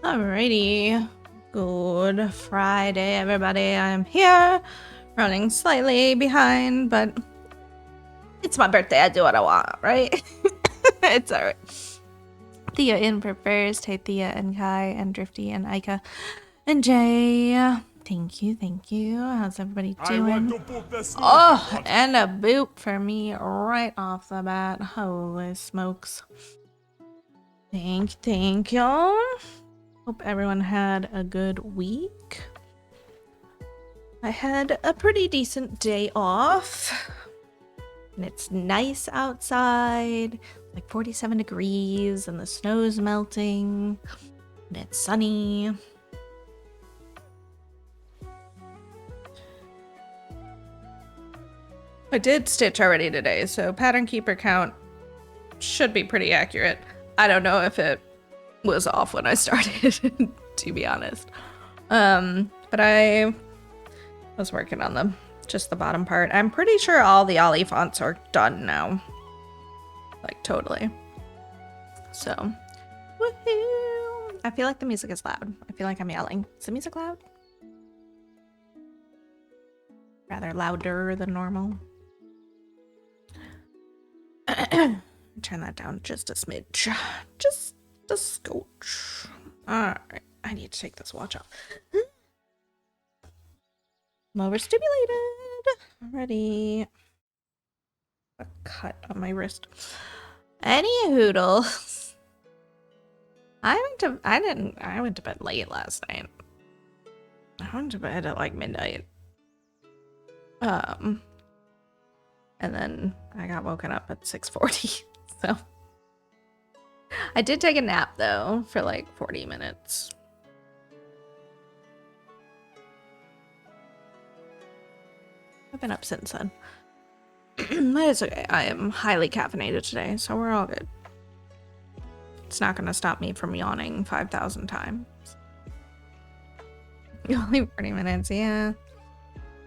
Alrighty. Good Friday, everybody. I'm here, running slightly behind, but it's my birthday. I do what I want, right? It's alright. Thea in for first. Hey, Thea and Kai and Drifty and Aika and Jay. Thank you, thank you. How's everybody doing? Oh, and a boop for me right off the bat. Holy smokes. Thank y'all. Hope everyone had a good week. I had a pretty decent day off. And it's nice outside, like 47 degrees, and the snow's melting, and it's sunny. I did stitch already today, so pattern keeper count should be pretty accurate. I don't know if it was off when I started, to be honest. But I was working on just the bottom part. I'm pretty sure all the Ollie fonts are done now. Like, totally. So, woohoo! I feel like the music is loud. I feel like I'm yelling. Is the music loud? Rather louder than normal. Turn that down just a smidge. Just a scotch. Alright, I need to take this watch off. I'm overstimulated already. A cut on my wrist. Any hoodles. I went to bed late last night. I went to bed at like midnight. And then I got woken up at 6:40. So I did take a nap though for like 40 minutes. I've been up since then. But it's okay. I am highly caffeinated today, so we're all good. It's not going to stop me from yawning 5,000 times. Only 40 minutes, yeah.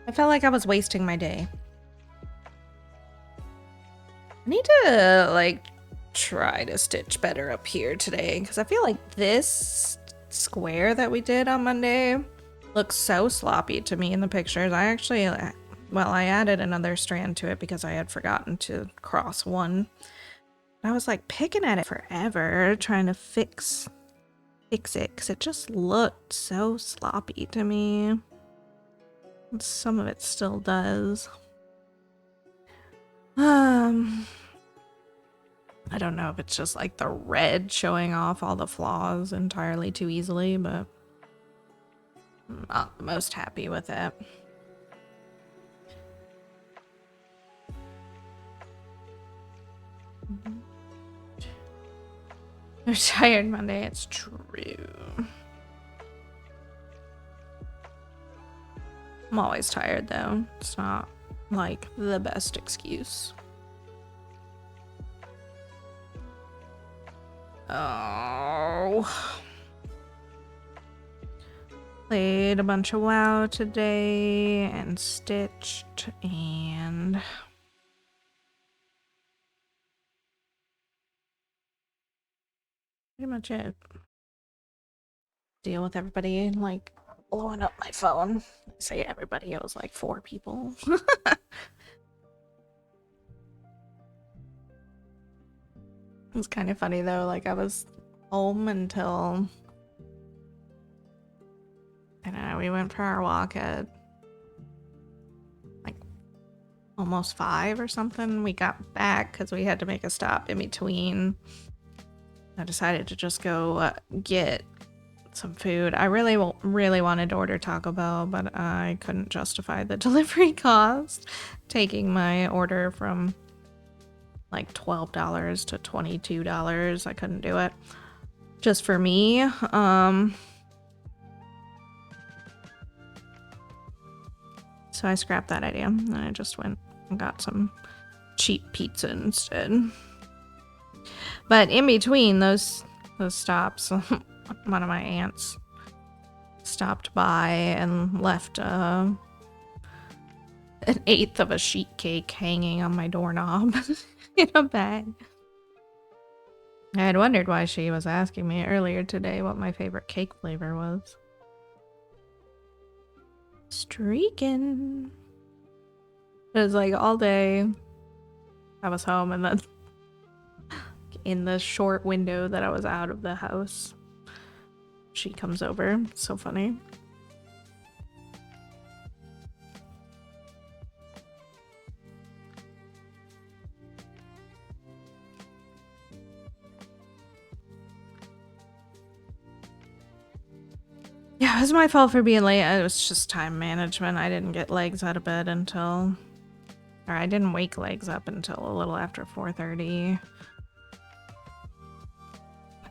I felt like I was wasting my day. I need to, like, try to stitch better up here today, because I feel like this square that we did on Monday looks so sloppy to me in the pictures. I actually... Well, I added another strand to it because I had forgotten to cross one. I was like picking at it forever, trying to fix it, because it just looked so sloppy to me. And some of it still does. I don't know if it's just like the red showing off all the flaws entirely too easily, but I'm not the most happy with it. I'm tired Monday, it's true. I'm always tired though. It's not like the best excuse. Oh. Played a bunch of WoW today and stitched and... pretty much it. Deal with everybody like blowing up my phone. I say everybody, it was like 4 people. It was kind of funny though, like I was home until, I don't know, we went for our walk at like almost 5 or something. We got back because we had to make a stop in between. I decided to just go get some food. I really wanted to order Taco Bell, but I couldn't justify the delivery cost. Taking my order from like $12 to $22. I couldn't do it. Just for me. So I scrapped that idea and I just went and got some cheap pizza instead. But in between those stops, one of my aunts stopped by and left an 1/8 of a sheet cake hanging on my doorknob in a bag. I had wondered why she was asking me earlier today what my favorite cake flavor was. Streakin'. It was like all day I was home, and then in the short window that I was out of the house, she comes over. It's so funny. Yeah, it was my fault for being late. It was just time management. I didn't get Legs out of bed until... Or I didn't wake Legs up until a little after 4:30.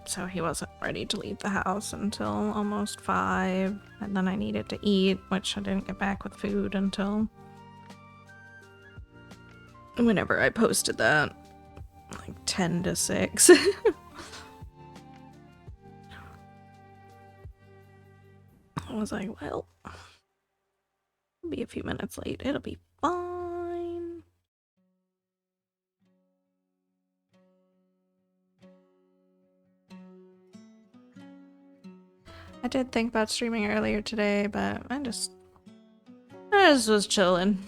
So he wasn't ready to leave the house until almost 5. And then I needed to eat, which I didn't get back with food until... whenever I posted that. Like 10 to 6. I was like, well, I'll be a few minutes late. It'll be fine. I did think about streaming earlier today, but I just was chilling.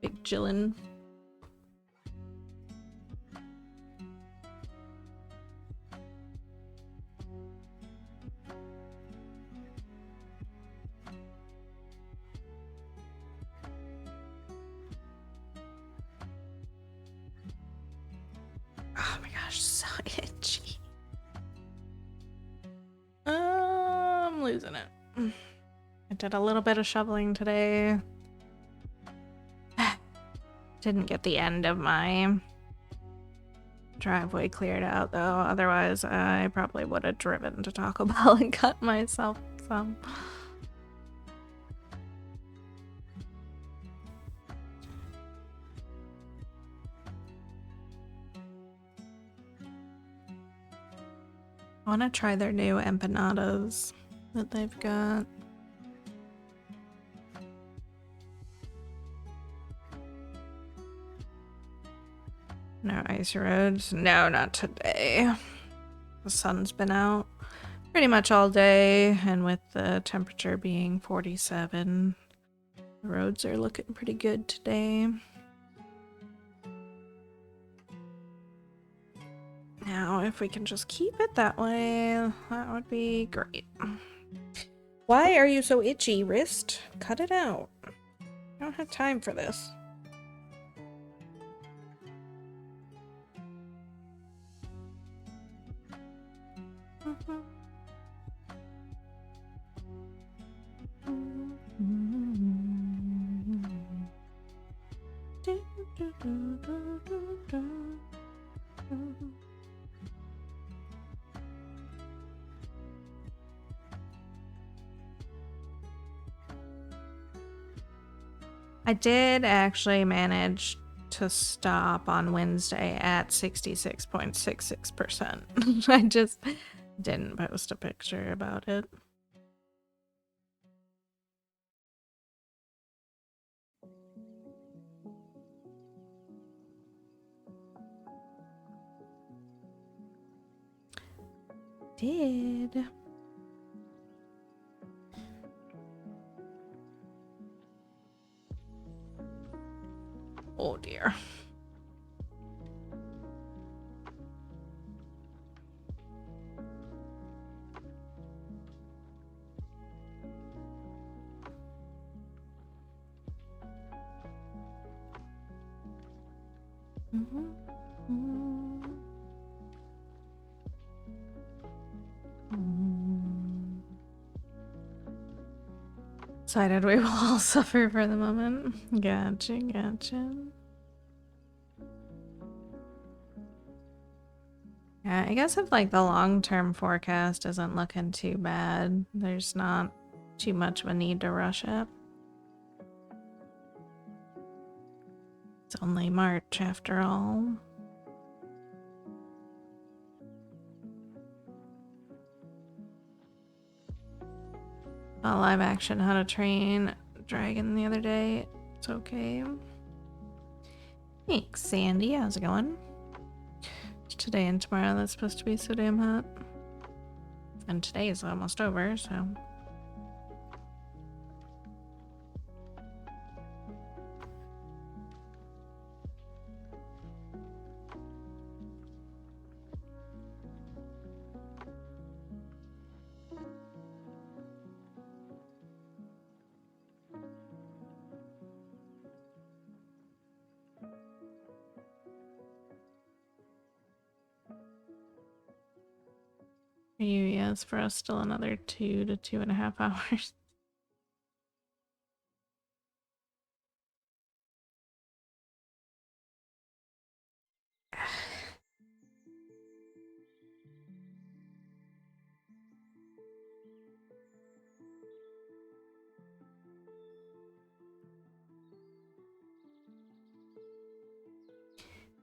Big chillin'. Oh my gosh, so itchy. I'm losing it. I did a little bit of shoveling today. Didn't get the end of my driveway cleared out though. Otherwise, I probably would have driven to Taco Bell and cut myself some. I want to try their new empanadas that they've got. No icy roads? No, not today. The sun's been out pretty much all day, and with the temperature being 47, the roads are looking pretty good today. Now, if we can just keep it that way, that would be great. Why are you so itchy, wrist? Cut it out. I don't have time for this. I did actually manage to stop on Wednesday at 66.66%. I just didn't post a picture about it. Did. Oh dear. Decided we will all suffer for the moment. Gotcha, gotcha. Yeah, I guess if like the long-term forecast isn't looking too bad, there's not too much of a need to rush it. It's only March after all. A live action How to Train Dragon the other day. It's okay. Thanks, Sandy. How's it going? today and tomorrow that's supposed to be so damn hot. And today is almost over, so. Yes, for us still another 2 to 2.5 hours.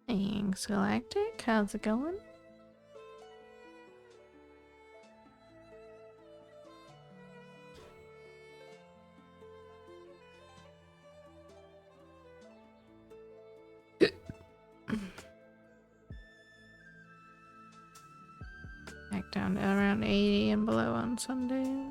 Thanks, Galactic. How's it going? Back down to around 80 and below on Sunday.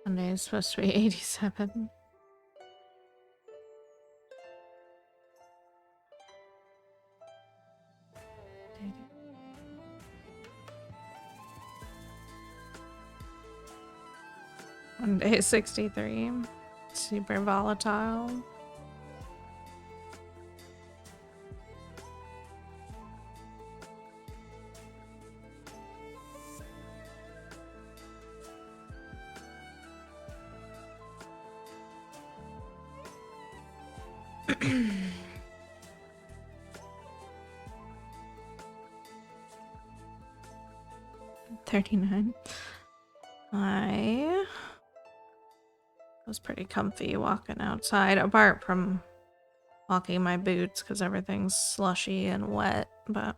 Sunday is supposed to be 87. Monday is 63. Super volatile. $39. I was pretty comfy walking outside, apart from walking my boots because everything's slushy and wet, but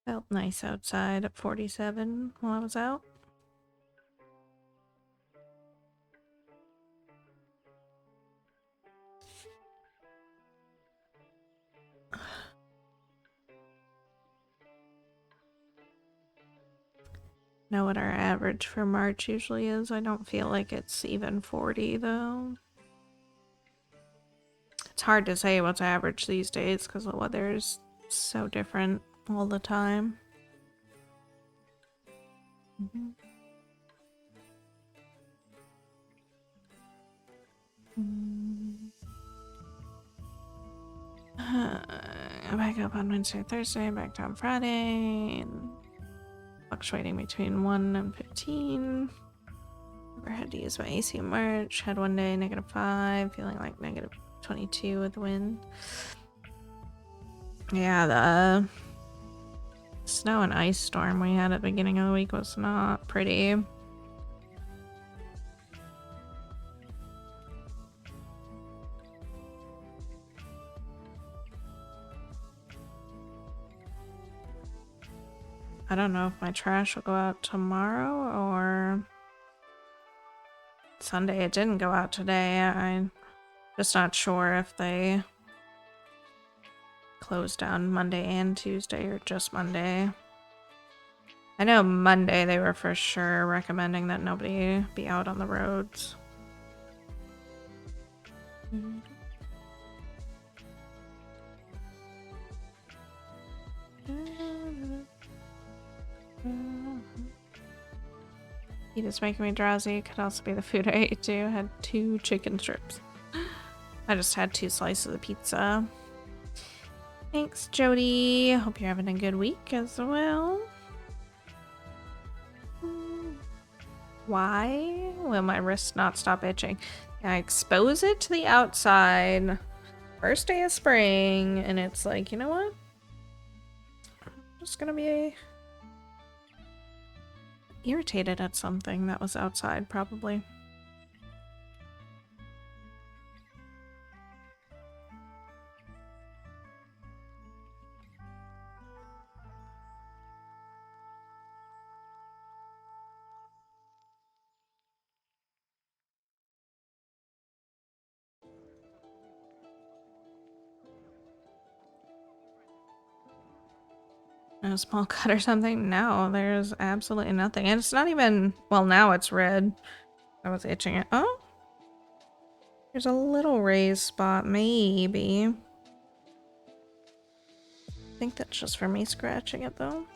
felt nice outside at 47 while I was out. Know what our average for March usually is. I don't feel like it's even 40 though. It's hard to say what's average these days because the weather is so different all the time. Back up on Wednesday, Thursday, back down Friday, and fluctuating between 1 and 15. Never had to use my AC in March. Had one day -5, feeling like -22 with the wind. Yeah, the snow and ice storm we had at the beginning of the week was not pretty. I don't know if my trash will go out tomorrow or Sunday. It didn't go out today. I'm just not sure if they closed down Monday and Tuesday or just Monday. I know Monday they were for sure recommending that nobody be out on the roads. Heat is making me drowsy. Could also be the food I ate too. Had 2 chicken strips. I just had 2 slices of pizza. Thanks, Jody. Hope you're having a good week as well. Why will my wrist not stop itching? I expose it to the outside. First day of spring, and it's like, you know what? I'm just gonna be irritated at something that was outside, probably. A small cut or something? No, there's absolutely nothing. And it's not even... Well, now it's red. I was itching it. Oh! There's a little raised spot, maybe. I think that's just for me scratching it, though.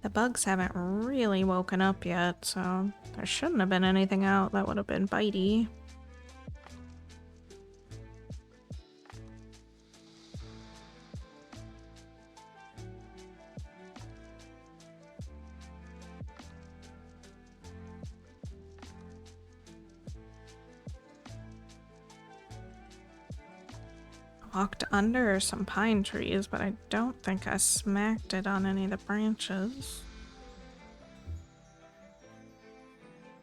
The bugs haven't really woken up yet, so there shouldn't have been anything out that would have been bitey. Walked under some pine trees, but I don't think I smacked it on any of the branches.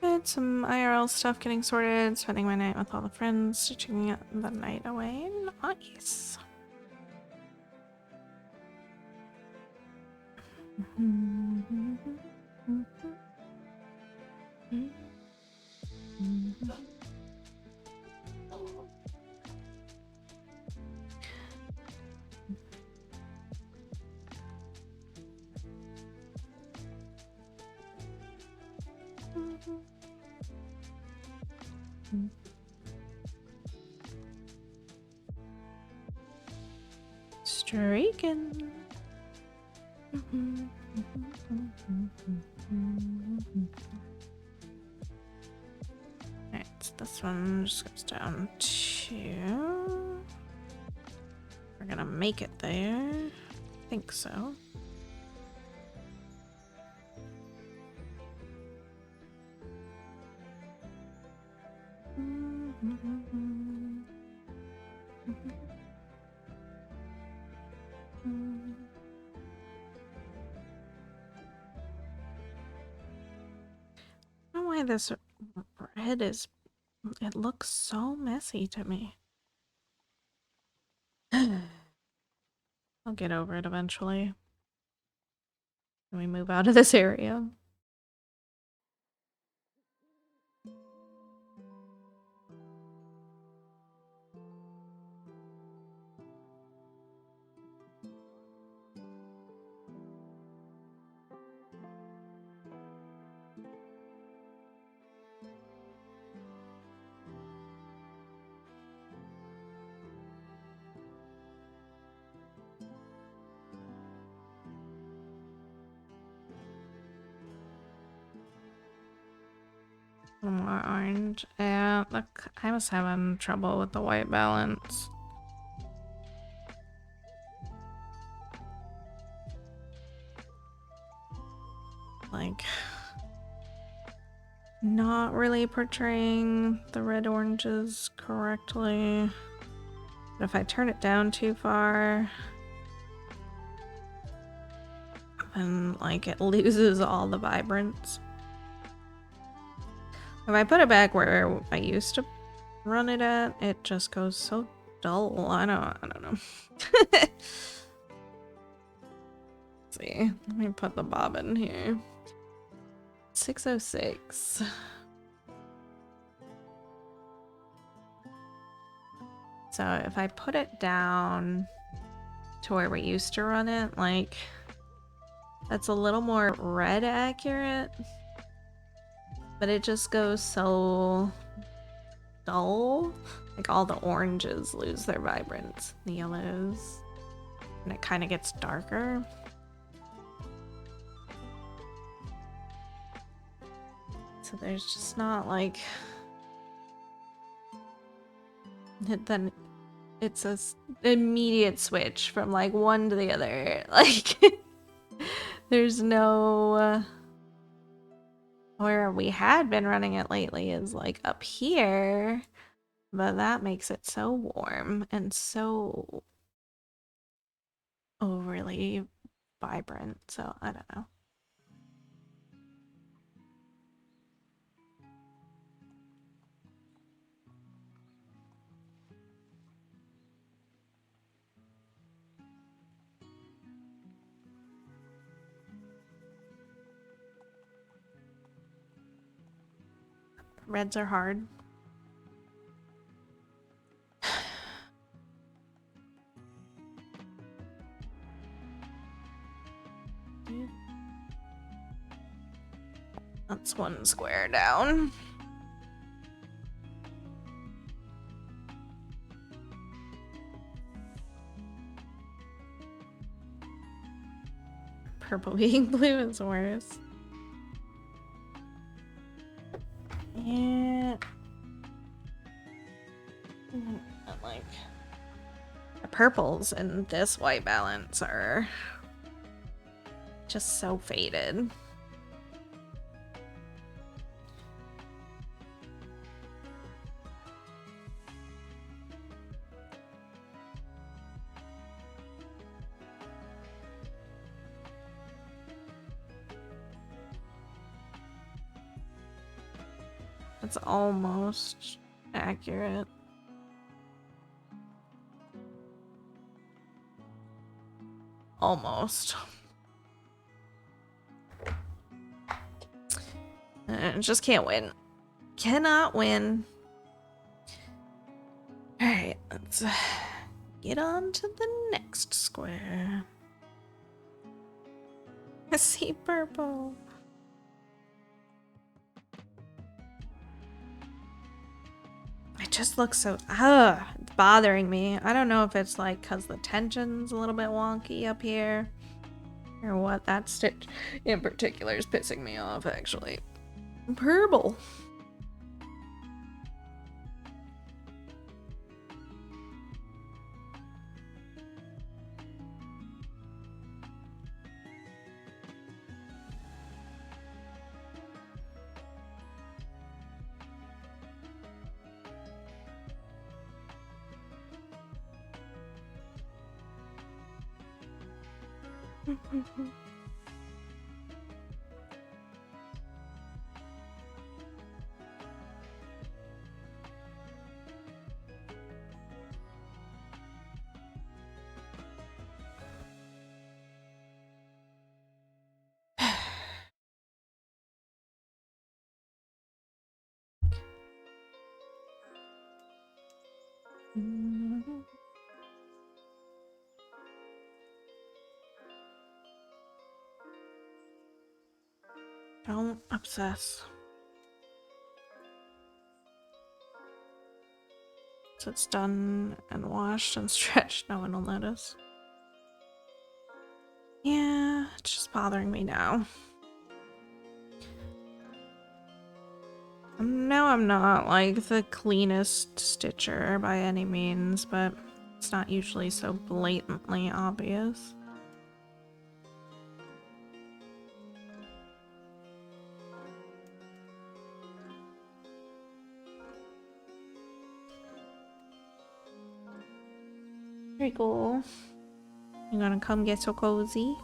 Had some IRL stuff getting sorted, spending my night with all the friends, stitching the night away. Nice. Streakin. Alright, so this one just goes down to... We're gonna make it there. I think so. I don't know why this red is... It looks so messy to me. I'll get over it eventually. When we move out of this area. More orange. Yeah, look, I was having trouble with the white balance. Like, not really portraying the red oranges correctly. But if I turn it down too far, then like it loses all the vibrance. If I put it back where I used to run it at, it just goes so dull. I don't know. Let's see. Let me put the bobbin here. 606. So if I put it down to where we used to run it, like, that's a little more red accurate. But it just goes so dull. Like all the oranges lose their vibrance, the yellows, and it kind of gets darker. So there's just not like... Then it's a immediate switch from like one to the other. Like there's no... Where we had been running it lately is like up here, but that makes it so warm and so overly vibrant, so I don't know. Reds are hard. That's one square down. Purple being blue is worse. Yeah. Like the purples in this white balance are just so faded. It's almost accurate. Almost. Just can't win. Cannot win. Alright, let's get on to the next square. I see purple. It just looks so... it's bothering me. I don't know if it's like because the tension's a little bit wonky up here. Or what. That stitch in particular is pissing me off, actually. Purple. Don't obsess. So it's done and washed and stretched, no one will notice. Yeah, it's just bothering me now. No, I'm not like the cleanest stitcher by any means, but it's not usually so blatantly obvious. Very cool. You gonna come get so cozy?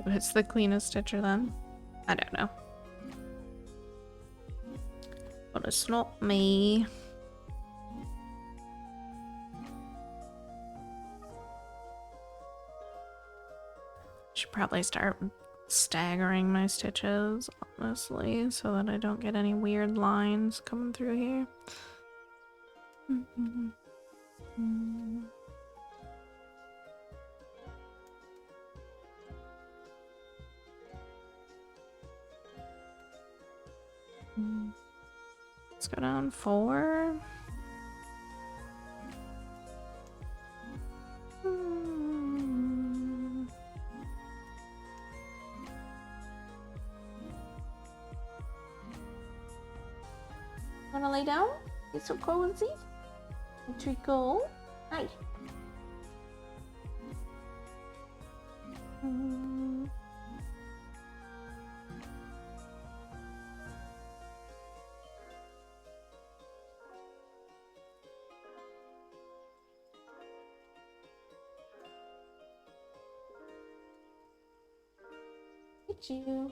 It's the cleanest stitcher then? I don't know. But it's not me. Should probably start staggering my stitches, honestly, so that I don't get any weird lines coming through here. Let's go down 4. Wanna lay down? Get so cozy? Treacle. Hi. at you.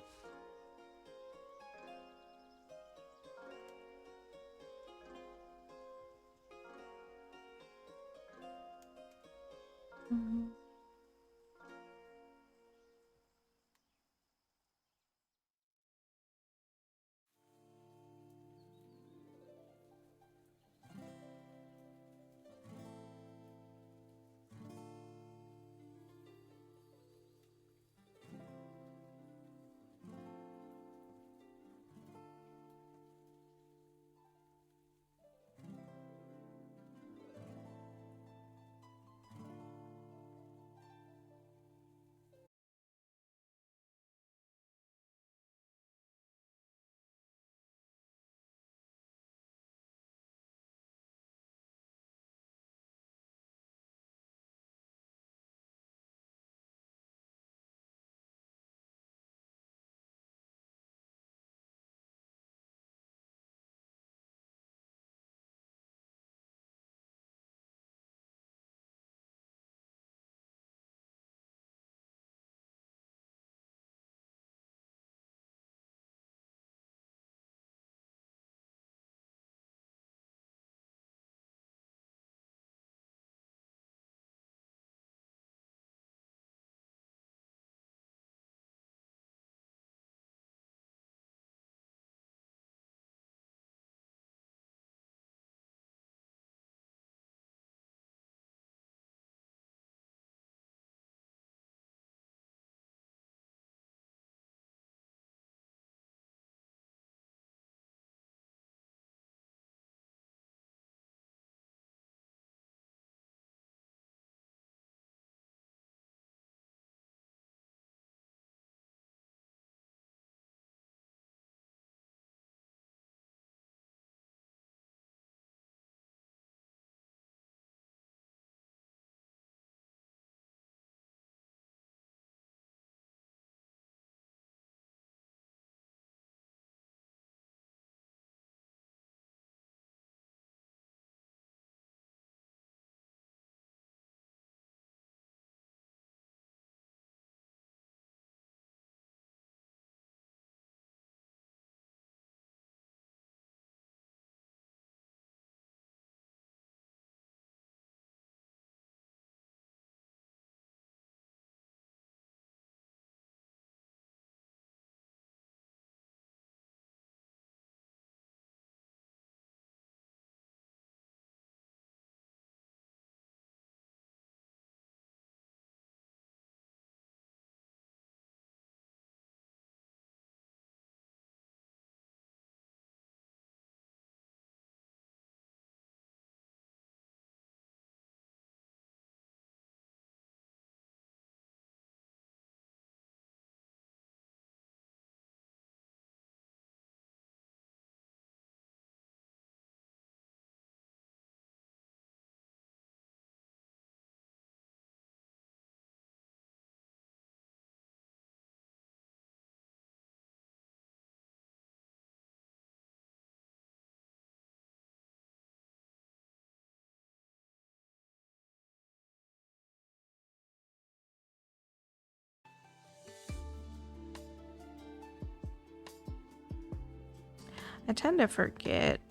I tend to forget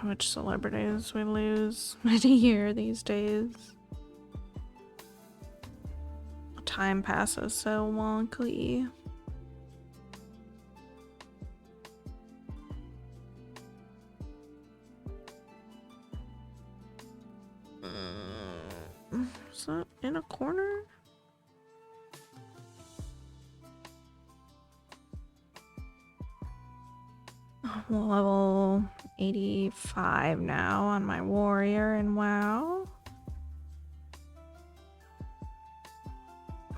which celebrities we lose in a year these days. Time passes so wonkly. Is that in a corner? Level 85 now on my warrior and WoW.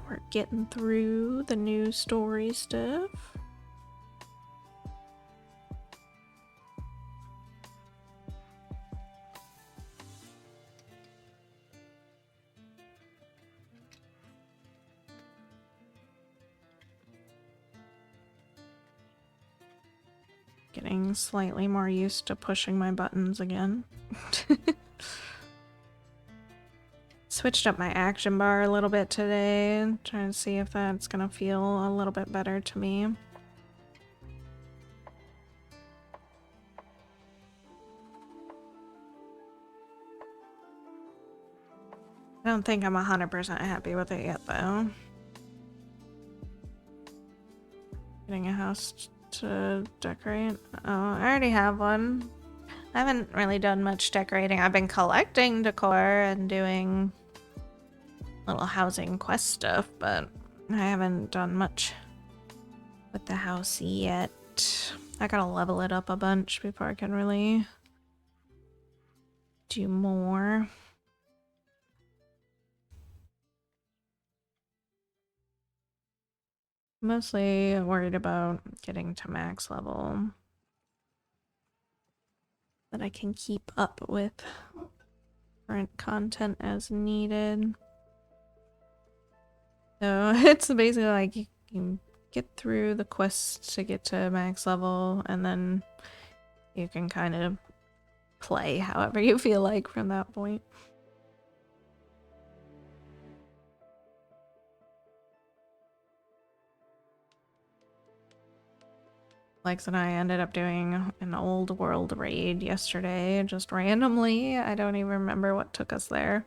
We're getting through the new story stuff. Getting slightly more used to pushing my buttons again. switched up my action bar a little bit today, trying to see if that's gonna feel a little bit better to me. I don't think I'm 100% happy with it yet, though. Getting a house to decorate. Oh, I already have one. I haven't really done much decorating. I've been collecting decor and doing little housing quest stuff, but I haven't done much with the house yet. I gotta level it up a bunch before I can really do more. Mostly worried about getting to max level that I can keep up with current content as needed. So it's basically like you can get through the quests to get to max level, and then you can kind of play however you feel like from that point. Lex and I ended up doing an old world raid yesterday, just randomly. I don't even remember what took us there.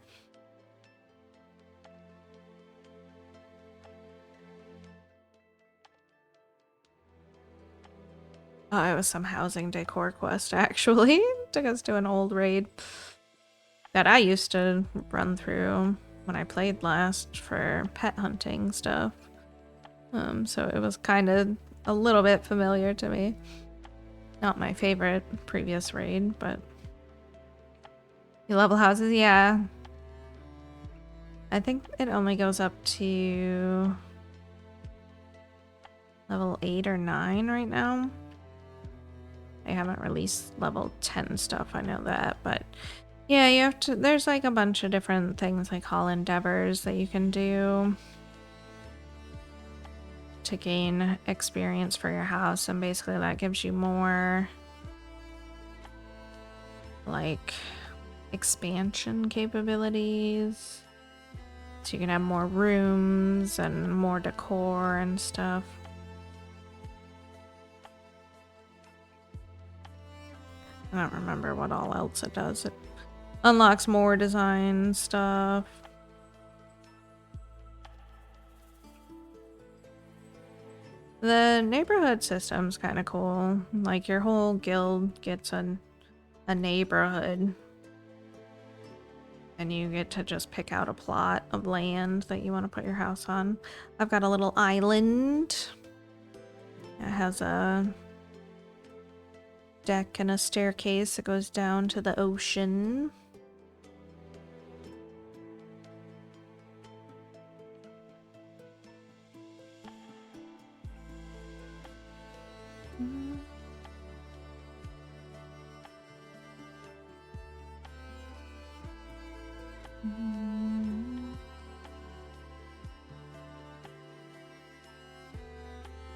Oh, it was some housing decor quest, actually. Took us to an old raid that I used to run through when I played last for pet hunting stuff. So it was kind of a little bit familiar to me. Not my favorite previous raid, but... You level houses? Yeah. I think it only goes up to level 8 or 9 right now. They haven't released level 10 stuff, I know that, but yeah, you have to, there's like a bunch of different things like hall endeavors that you can do to gain experience for your house, and basically that gives you more like expansion capabilities, so you can have more rooms and more decor and stuff. I don't remember what all else it does. It unlocks more design stuff. The neighborhood system's kind of cool. Like your whole guild gets a neighborhood, and you get to just pick out a plot of land that you want to put your house on. I've got a little island. It has a deck and a staircase that goes down to the ocean.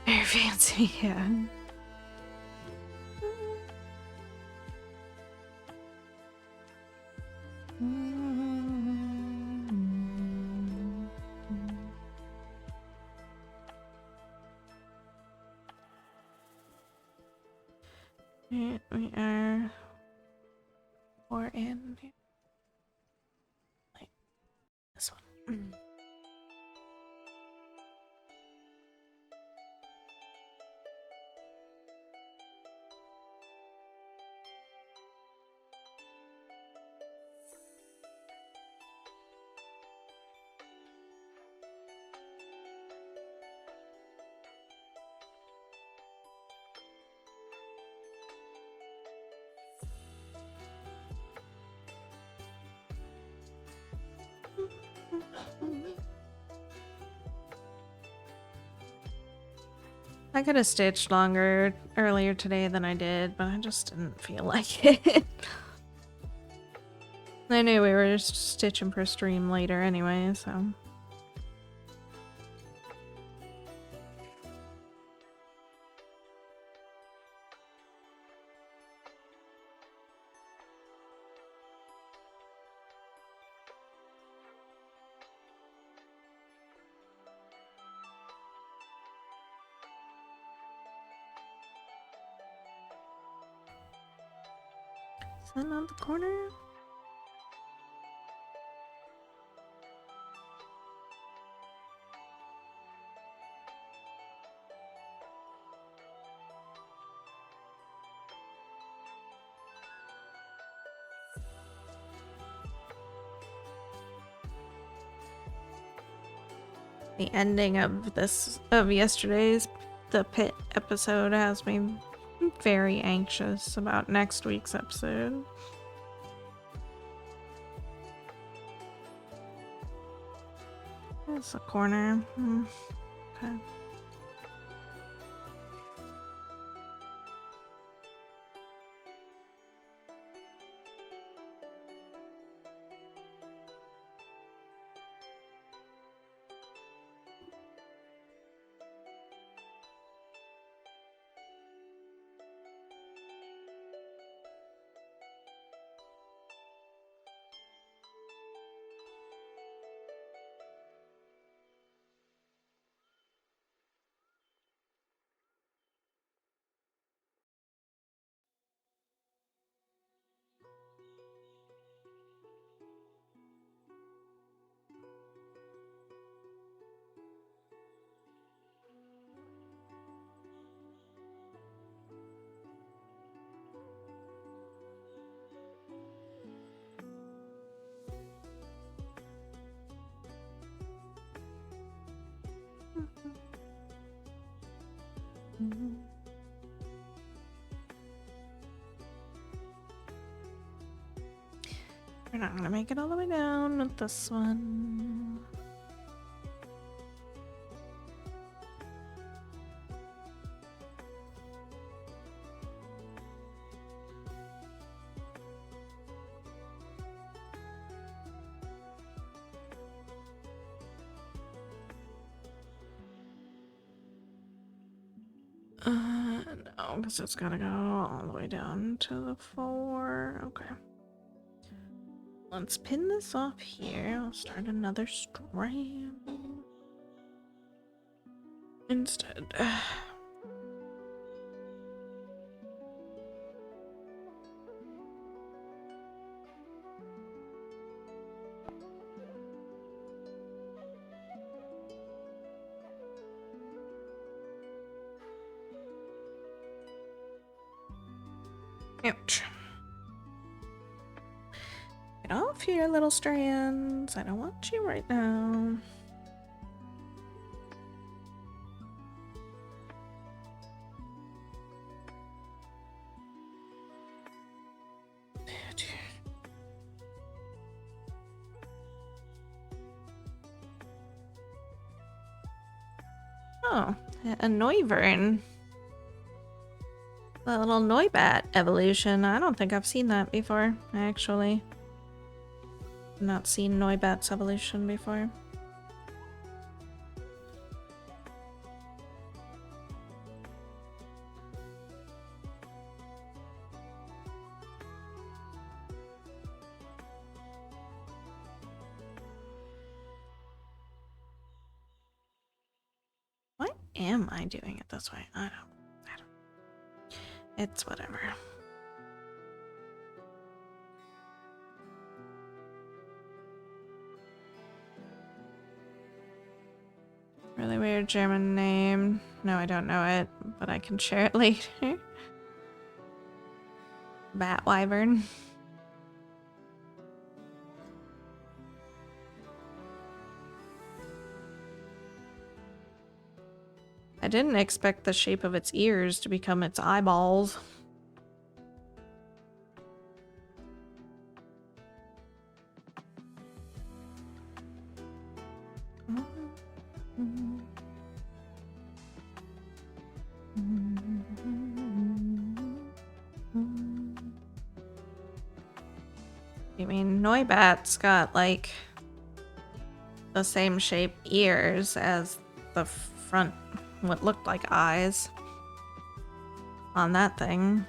Very fancy, yeah. Here we are. Or in like this one. I could have stitched longer earlier today than I did, but I just didn't feel like it. I knew we were just stitching for stream later anyway, so... Is that not the corner? The ending of yesterday's The Pit episode has me very anxious about next week's episode. That's a corner. Okay. We're not gonna make it all the way down with this one. No, because it's gotta go all the way down to the 4. Okay. Let's pin this off here. I'll start another strand instead. Ouch. Get off here, little strands. I don't want you right now. Oh, a Noivern. The little Noibat evolution. I don't think I've seen that before, actually. Not seen Noibat's evolution before. Why am I doing it this way? I don't. It's whatever. Really weird German name. No, I don't know it, but I can share it later. Bat Wyvern. I didn't expect the shape of its ears to become its eyeballs. I mean, Noibat's got like the same shape ears as the front, what looked like eyes on that thing.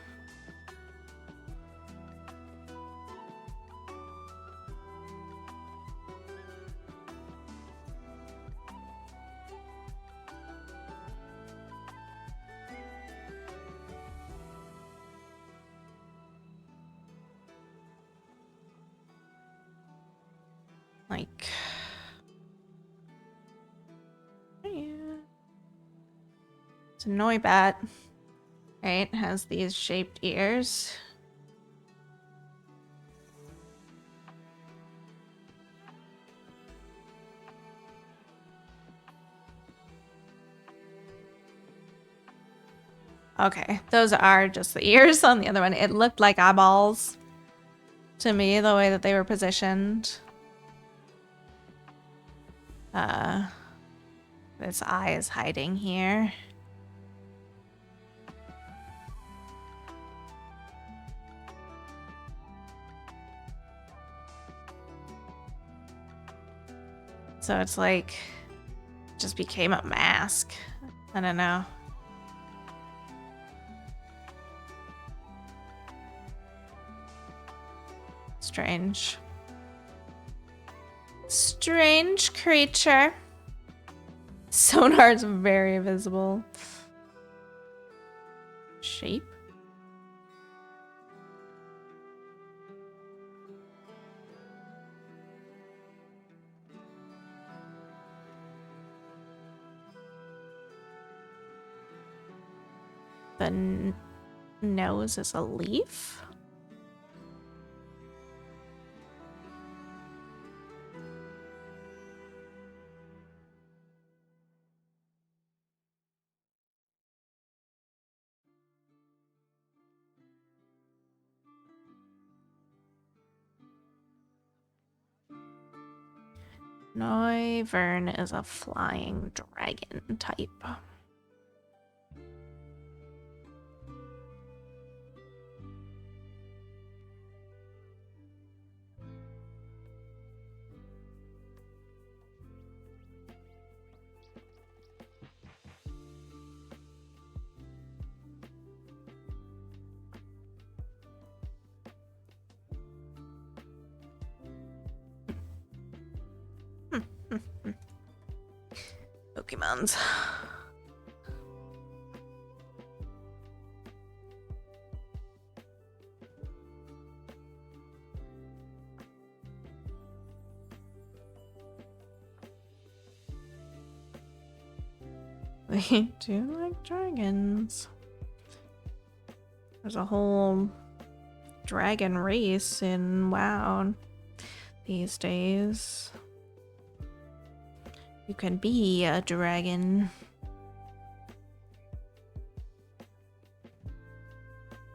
So Noibat, right, has these shaped ears. Okay, those are just the ears on the other one. It looked like eyeballs to me, the way that they were positioned. This eye is hiding here. So it's like, just became a mask. I don't know. Strange. Strange creature. Sonar is very visible. Shape? The nose is a leaf? Noivern is a flying dragon type. Pokemons. They do like dragons. There's a whole dragon race in WoW these days. You can be a dragon.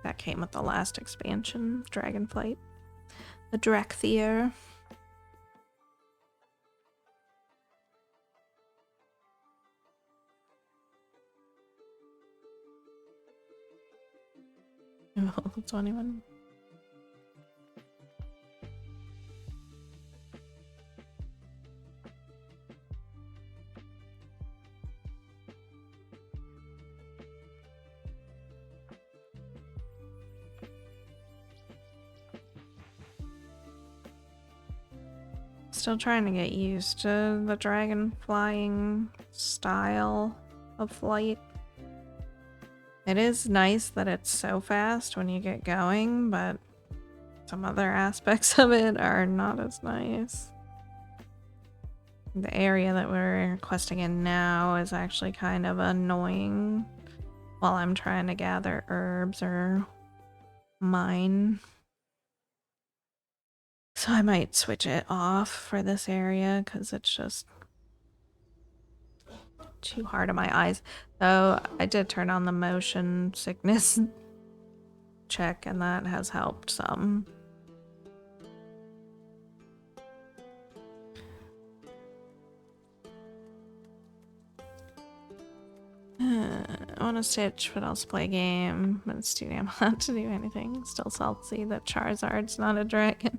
That came with the last expansion, Dragonflight. The Drakthir. Oh, 21. Still trying to get used to the dragon flying style of flight. It is nice that it's so fast when you get going, but some other aspects of it are not as nice. The area that we're questing in now is actually kind of annoying while I'm trying to gather herbs or mine. So I might switch it off for this area because it's just too hard on my eyes. Though I did turn on the motion sickness check and that has helped some. I want to stitch, but also play a game. But it's too damn hot to do anything. Still salty that Charizard's not a dragon.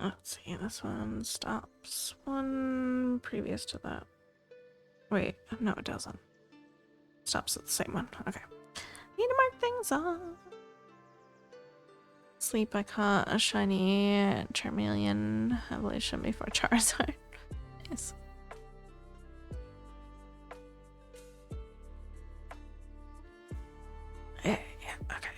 Let's see, this one stops one previous to that. Wait, no, it doesn't. Stops at the same one. Okay. Need to mark things off. Sleep, I caught a shiny Charmeleon evolution before Charizard. Nice. Yeah, okay.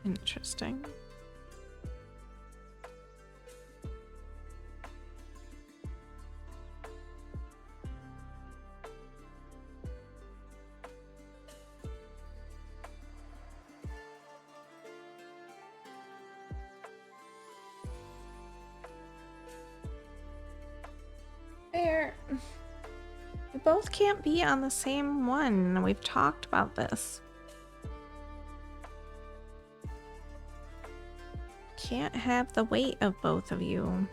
Interesting. Fair. We both can't be on the same one. We've talked about this. Can't have the weight of both of you.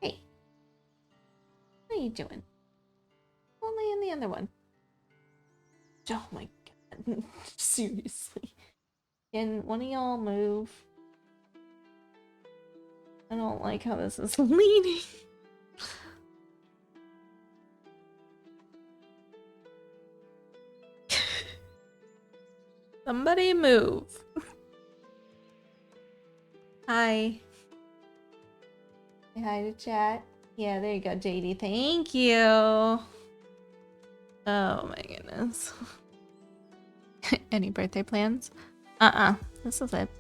Hey. What are you doing? Only in the other one. Oh my god. Seriously. Can one of y'all move? I don't like how this is leaning. Somebody move. Hi. Say hi to chat. Yeah, there you go, JD. Thank you. Oh my goodness. Any birthday plans? This is it.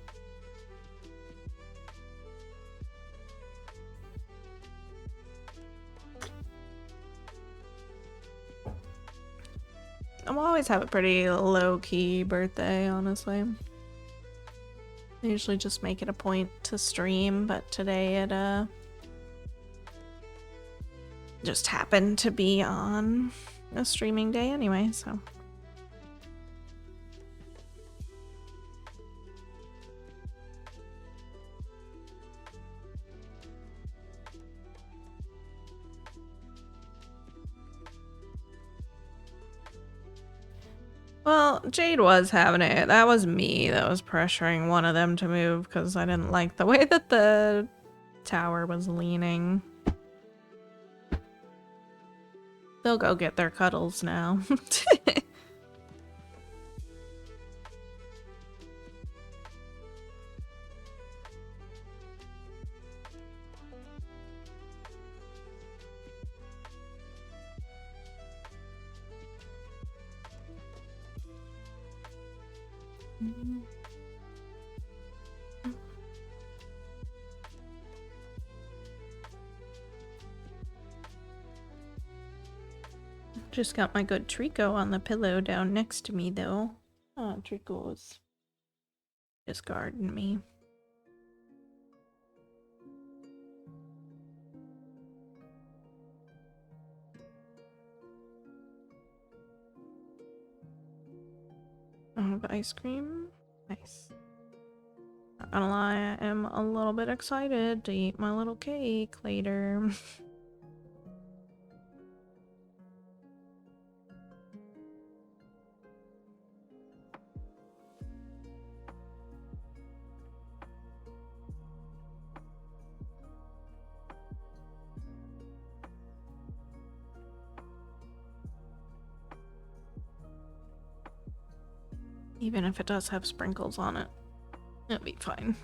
I'll always have a pretty low-key birthday, honestly. I usually just make it a point to stream, but today it just happened to be on a streaming day anyway, so. Well, Jade was having it. That was me that was pressuring one of them to move because I didn't like the way that the tower was leaning. They'll go get their cuddles now. Just got my good Trico on the pillow down next to me, though. Oh, Trico's discarding me. I have ice cream. Nice. Not gonna lie, I am a little bit excited to eat my little cake later. Even if it does have sprinkles on it, it'll be fine.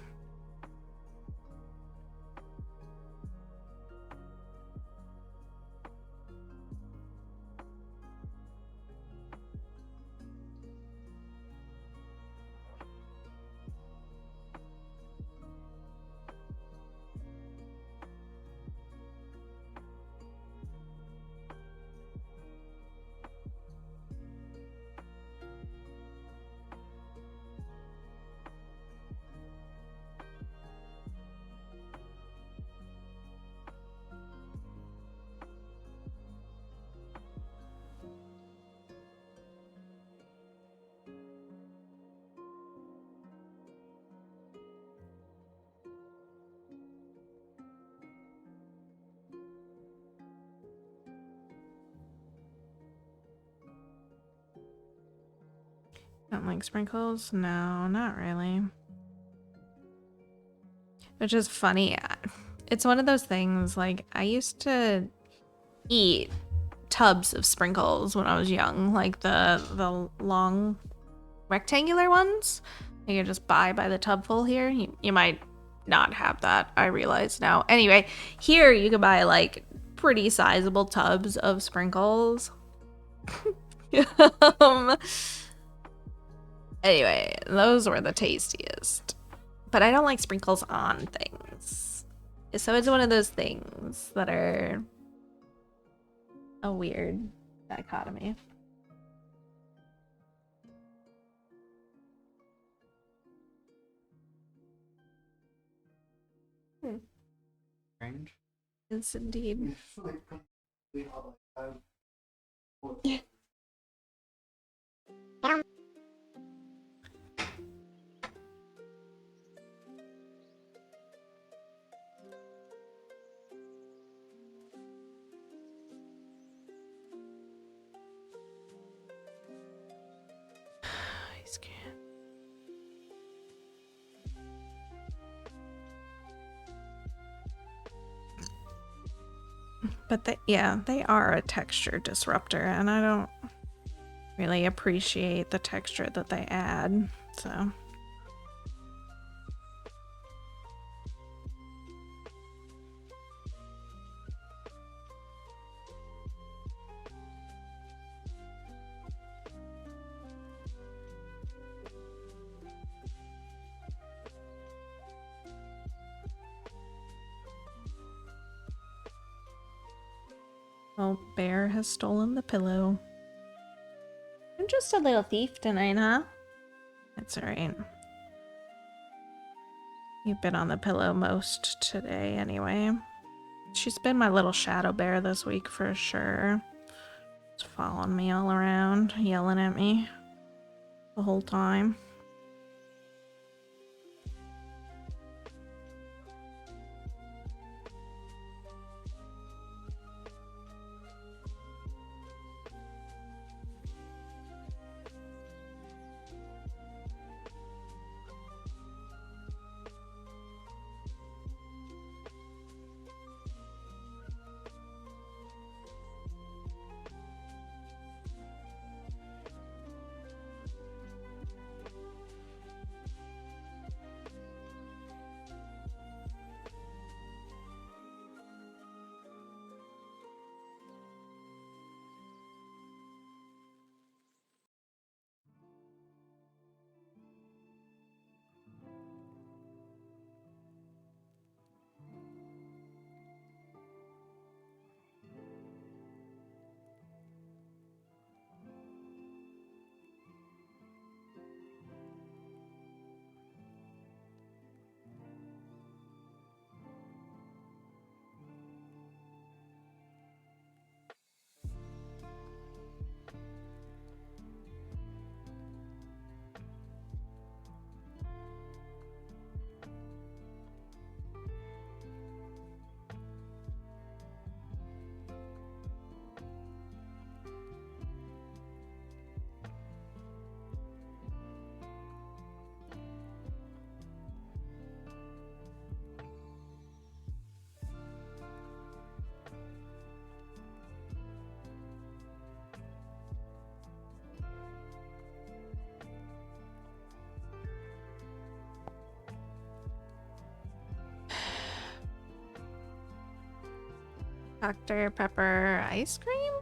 Don't like sprinkles? No, not really. Which is funny. It's one of those things, like, I used to eat tubs of sprinkles when I was young, like the long rectangular ones you can just buy by the tubful here. You might not have that, I realize now. Anyway, here you can buy like pretty sizable tubs of sprinkles. Anyway, those were the tastiest. But I don't like sprinkles on things. So it's one of those things that are a weird dichotomy. Strange. Yes, indeed. Ice cream. But they are a texture disruptor, and I don't really appreciate the texture that they add, so. Oh, Bear has stolen the pillow. I'm just a little thief tonight, huh? That's alright. You've been on the pillow most today, anyway. She's been my little shadow bear this week for sure. It's following me all around, yelling at me the whole time. Dr. Pepper ice cream?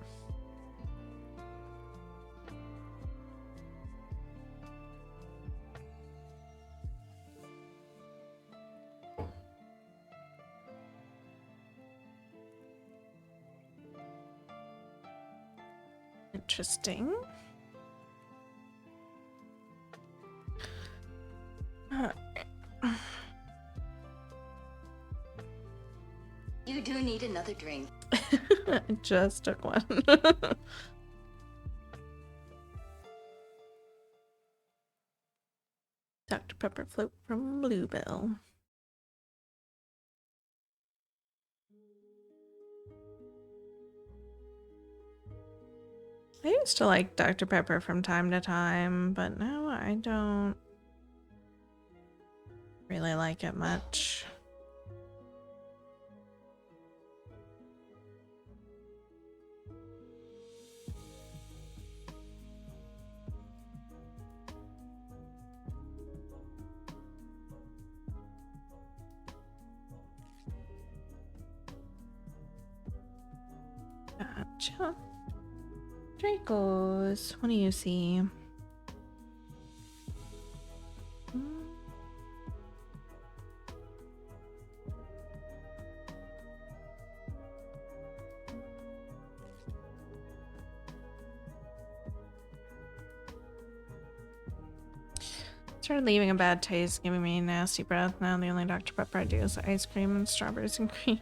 Interesting. You do need another drink. I just took one. Dr. Pepper float from Bluebell. I used to like Dr. Pepper from time to time, but now I don't really like it much. Gotcha. Dracos, what do you see? Started leaving a bad taste, giving me nasty breath. Now the only Dr. Pepper I do is ice cream and strawberries and cream.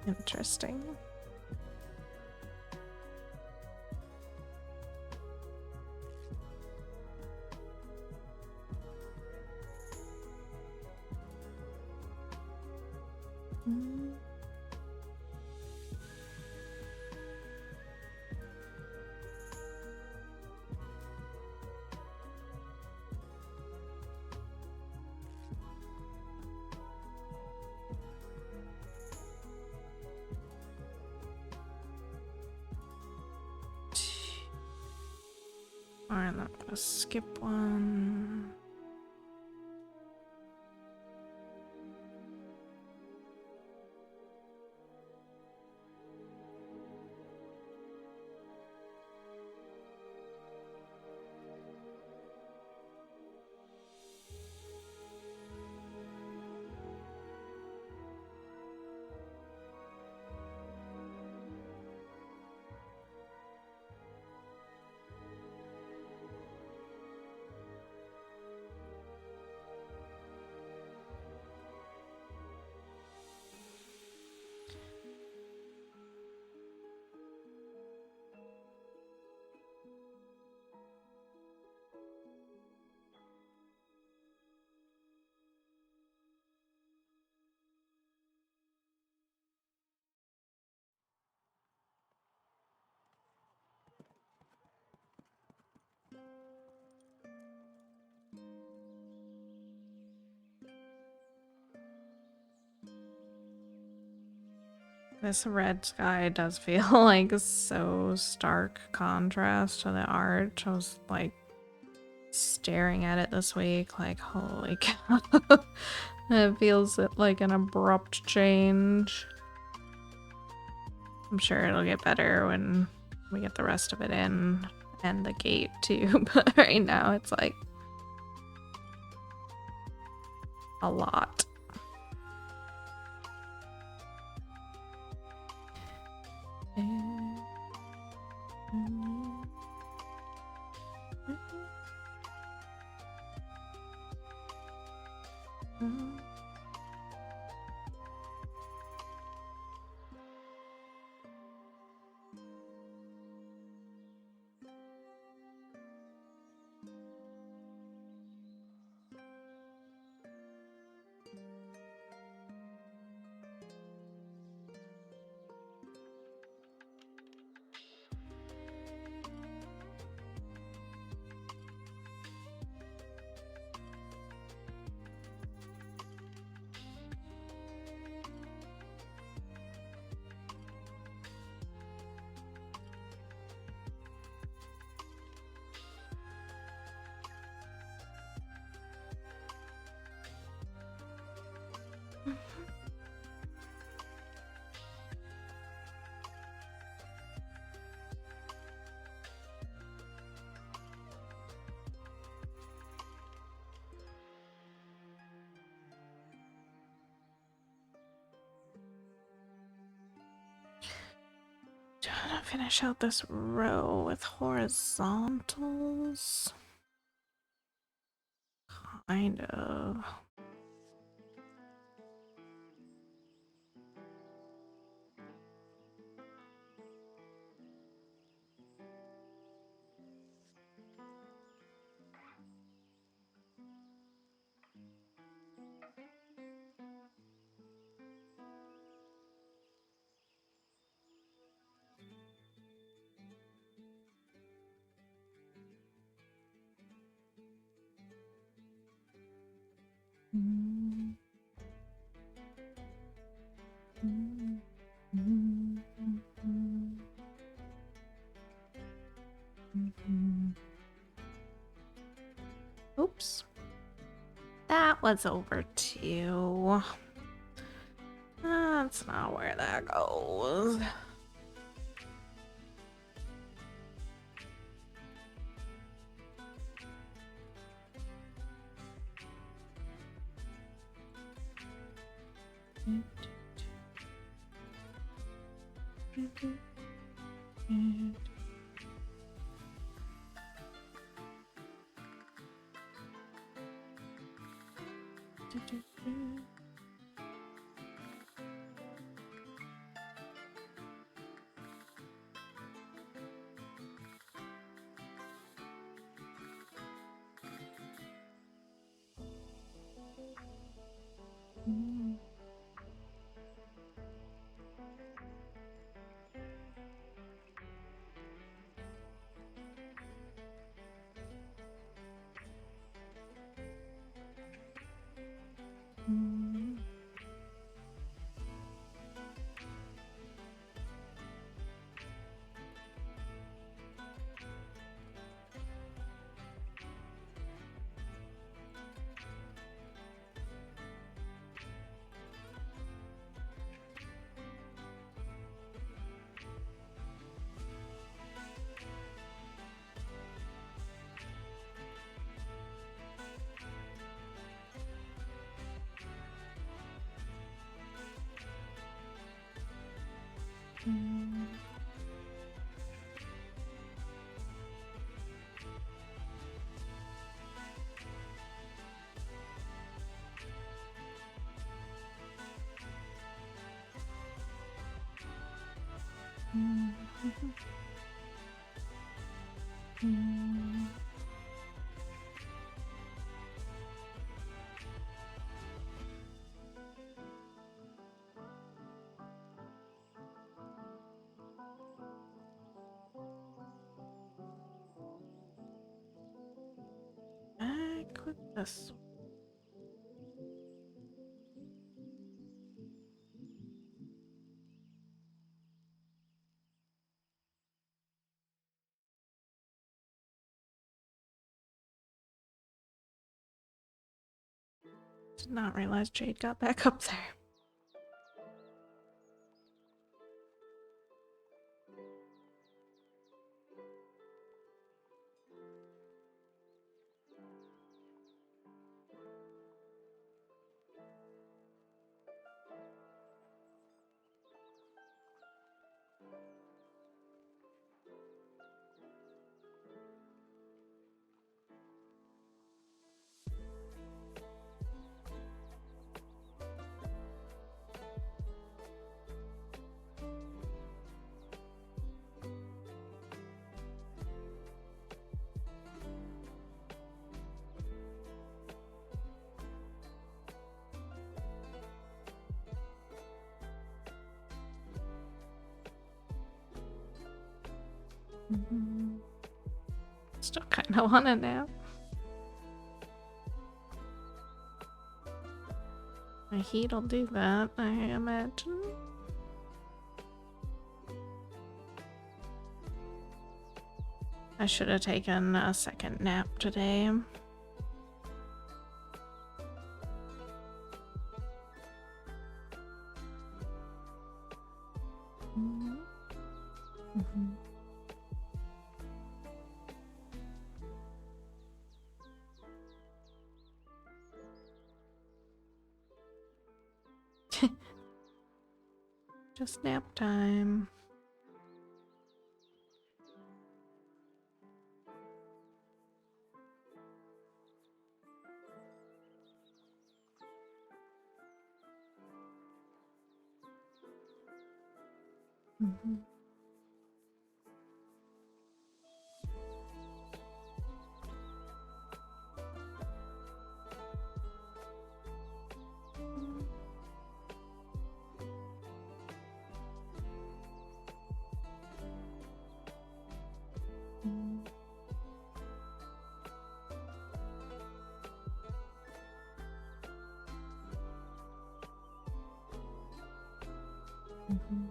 Interesting. Alright, I'm gonna skip one. This red sky does feel like so stark contrast to the art. I was like staring at it this week, like, holy cow. It feels like an abrupt change. I'm sure it'll get better when we get the rest of it in, and the gate too, but right now it's like a lot. finish out this row with horizontals. Kind of. Oops. That was over 2. That's not where that goes. Back with this. Did not realize Jade got back up there. Still kind of want to nap. My heat'll do that, I imagine. I should have taken a second nap today. Just nap time. Mhm. Mhm.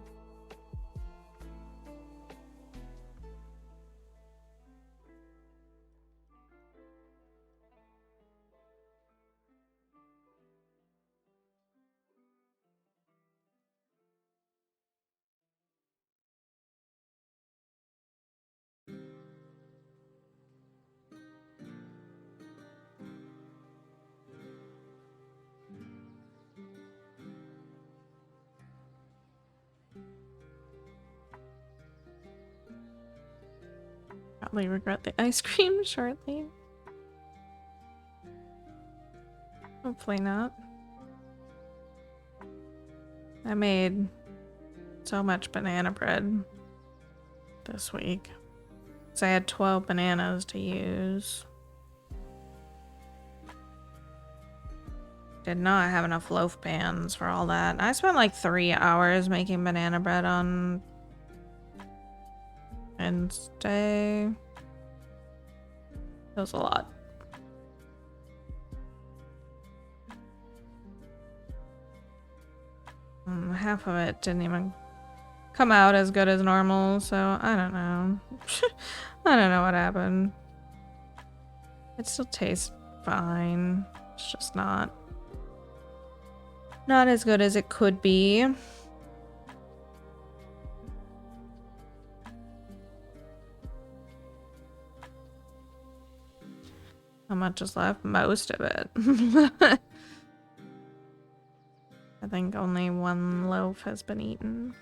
Probably regret the ice cream shortly. Hopefully not. I made so much banana bread this week. So I had 12 bananas to use. Did not have enough loaf pans for all that. I spent like 3 hours making banana bread on Wednesday. It was a lot. Half of it didn't even come out as good as normal, so I don't know. I don't know what happened. It still tastes fine. It's just not as good as it could be. How much is left? Most of it. I think only one loaf has been eaten.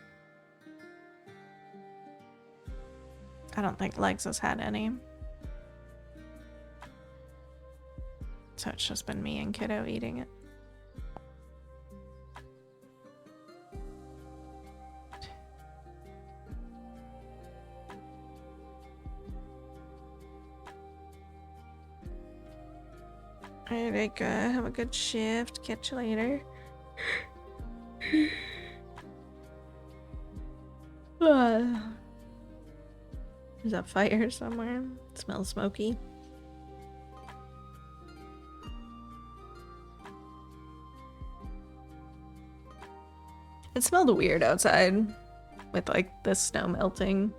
I don't think Legs has had any. So it's just been me and Kiddo eating it. Alright, have a good shift. Catch you later. There's a fire somewhere. It smells smoky. It smelled weird outside with like the snow melting.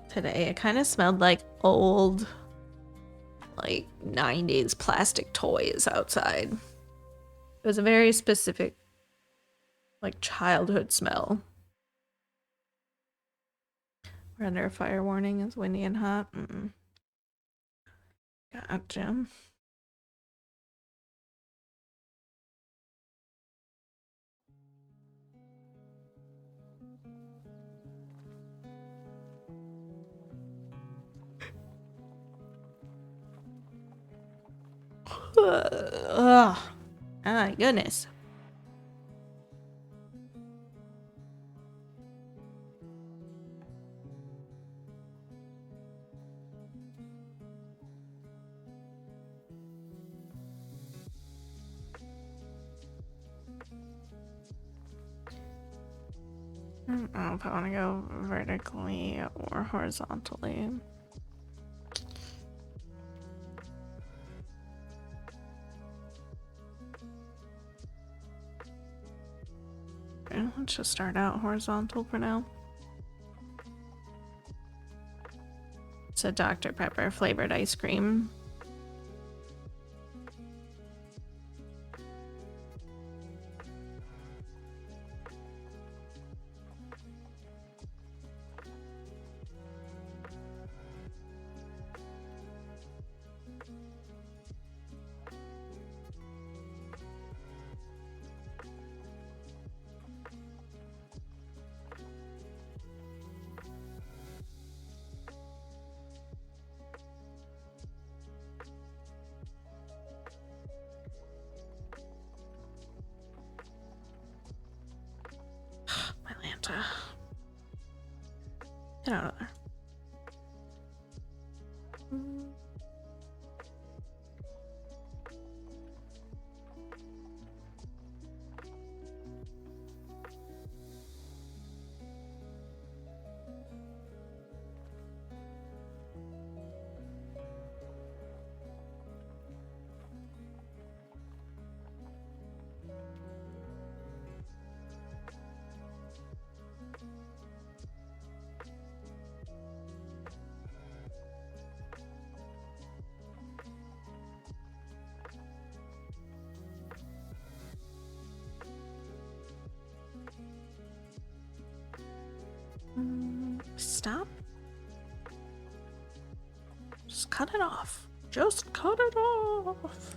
Today it kind of smelled like old, like 90s plastic toys outside. It was a very specific, like, childhood smell. We're under a fire warning. It's windy and hot. Gotcha. Ugh. Oh my goodness. I don't know if I want to go vertically or horizontally. Okay, let's just start out horizontal for now. It's a Dr. Pepper flavored ice cream. Get out of there. Stop. Just cut it off. Just cut it off.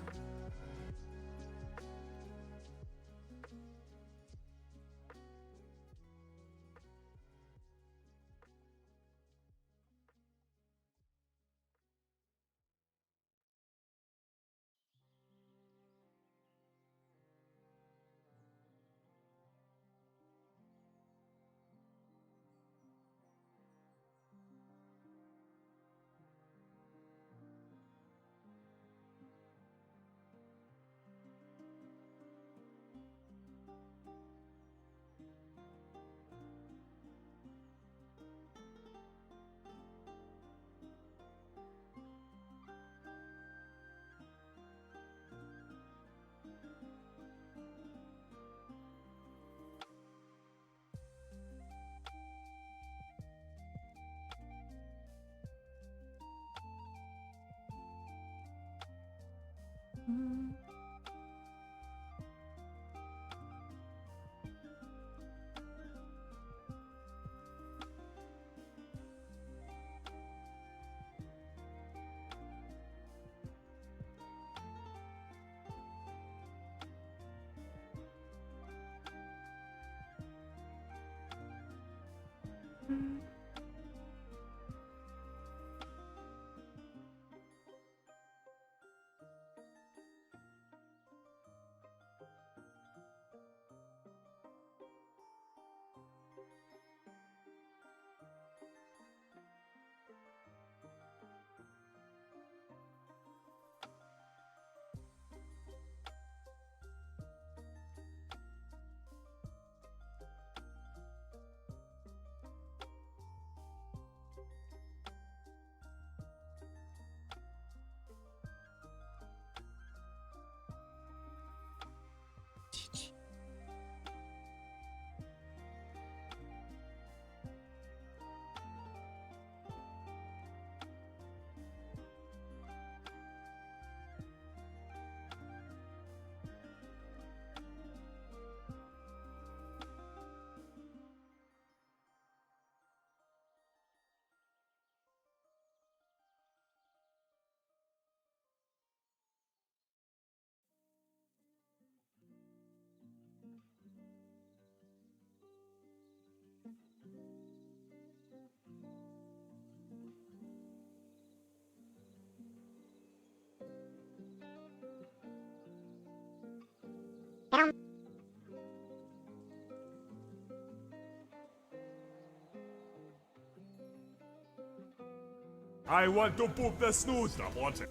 I want to poop the snooze. I want it.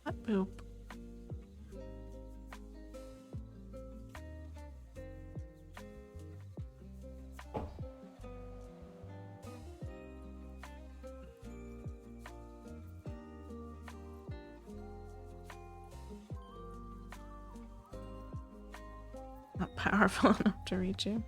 What poop? Not powerful enough to reach you.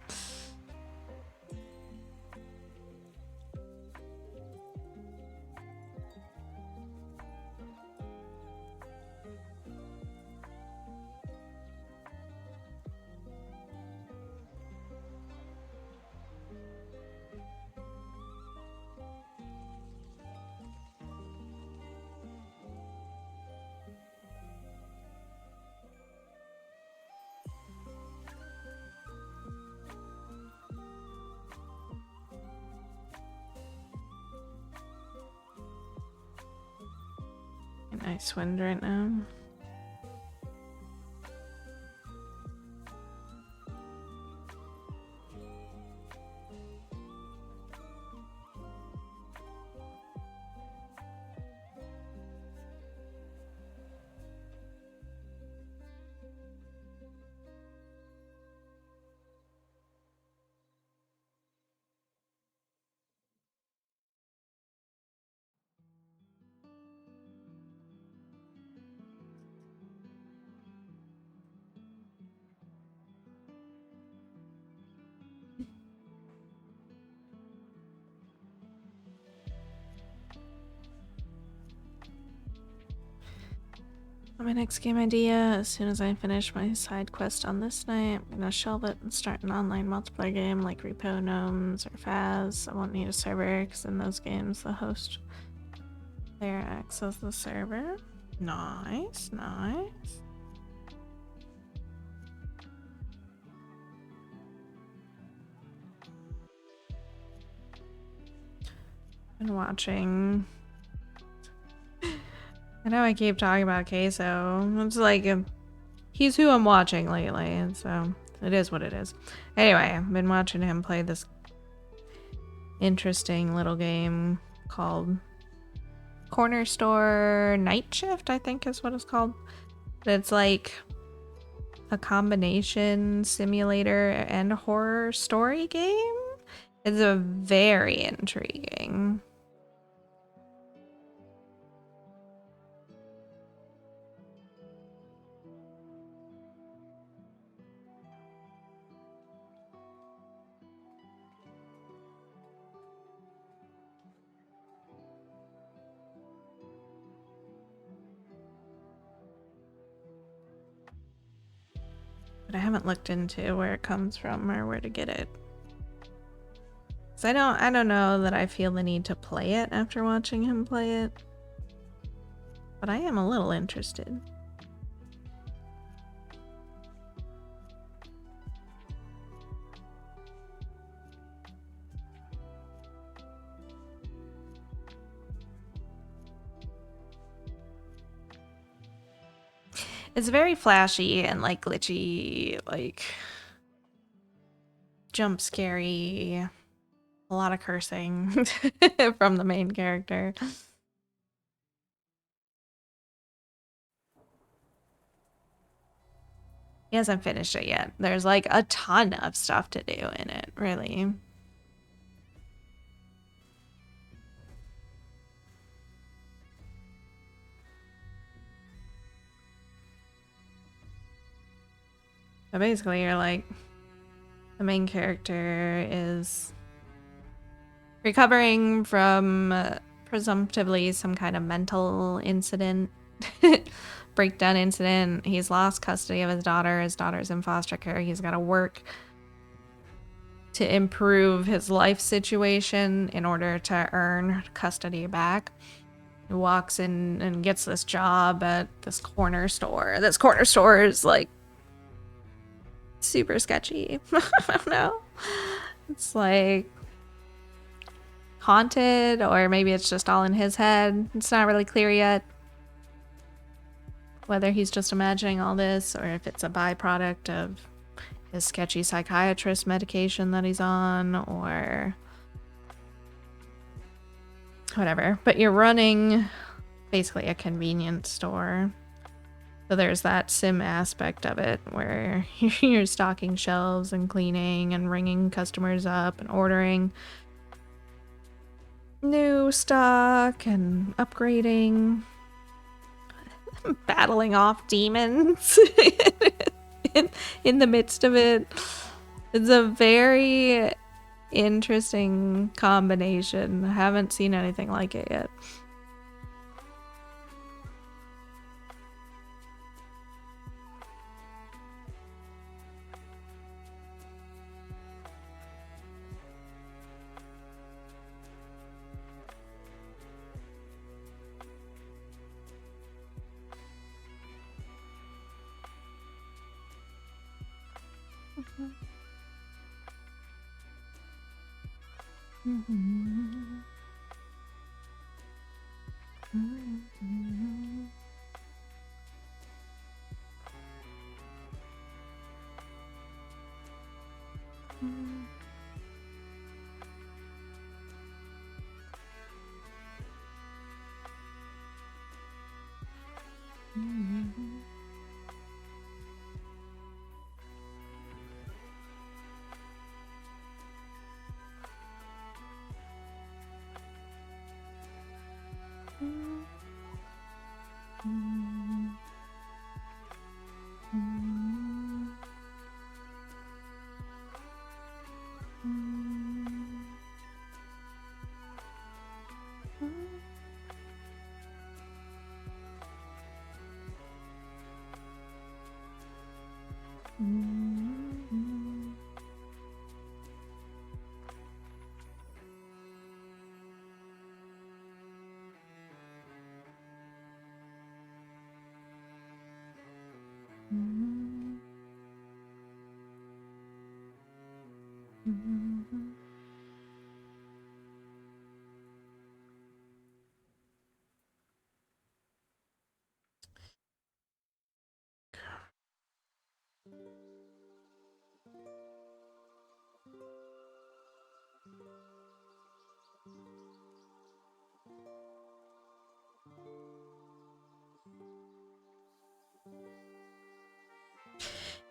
Nice wind right now. My next game idea, as soon as I finish my side quest on this night, I'm gonna shelve it and start an online multiplayer game like Repo Gnomes or Faz. I won't need a server because in those games the host player acts as the server. Nice, nice. Been watching. I know I keep talking about Queso. It's like he's who I'm watching lately, so it is what it is. Anyway, I've been watching him play this interesting little game called Corner Store Night Shift, I think is what it's called. It's like a combination simulator and horror story game. It's a very intriguing. But I haven't looked into where it comes from or where to get it. So I don't know that I feel the need to play it after watching him play it. But I am a little interested. It's very flashy and like glitchy, like jump scary, a lot of cursing from the main character. He hasn't finished it yet. There's like a ton of stuff to do in it, really. So basically, you're like, the main character is recovering from presumptively some kind of mental incident, breakdown incident. He's lost custody of his daughter. His daughter's in foster care. He's got to work to improve his life situation in order to earn custody back. He walks in and gets this job at this corner store. This corner store is like super sketchy. I don't know. It's like haunted, or maybe it's just all in his head. It's not really clear yet whether he's just imagining all this or if it's a byproduct of his sketchy psychiatrist medication that he's on or whatever. But you're running basically a convenience store. So there's that sim aspect of it where you're stocking shelves and cleaning and ringing customers up and ordering new stock and upgrading, battling off demons in the midst of it. It's a very interesting combination. I haven't seen anything like it yet.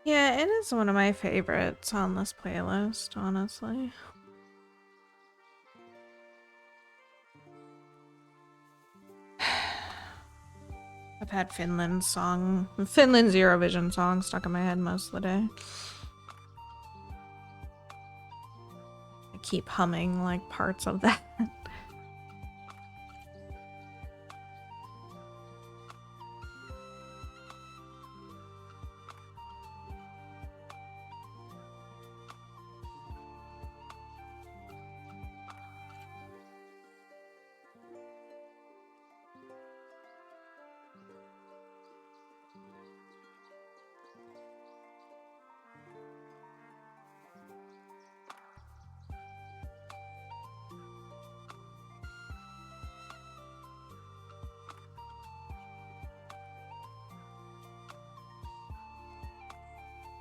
Yeah, it is one of my favorites on this playlist, honestly. I've had Finland's Eurovision song stuck in my head most of the day. I keep humming like parts of that.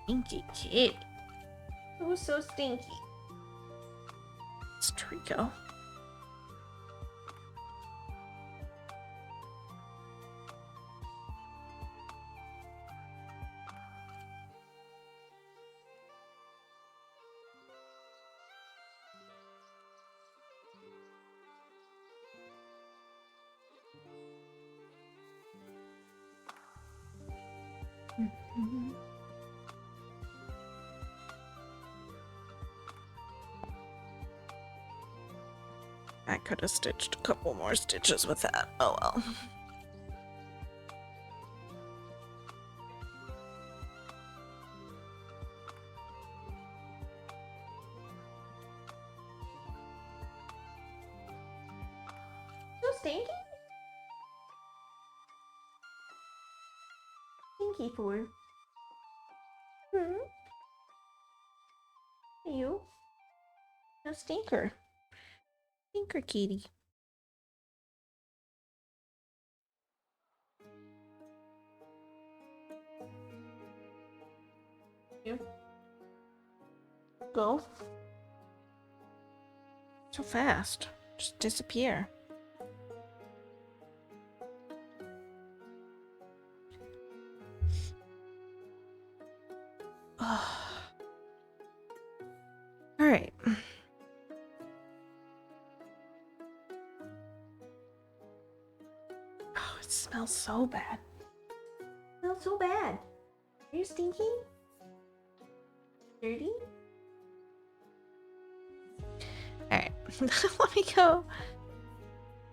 Stinky kid. Who's so stinky? It's Trico. I could have stitched a couple more stitches with that. Oh well. So stinky? Stinky for? You? No stinker. Stinker kitty. You? Go. So fast. Just disappear. Alright. Oh, it smells so bad. It smells so bad. Are you stinky? Dirty? Alright. Let me go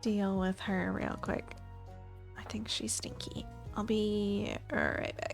deal with her real quick. I think she's stinky. I'll be right back.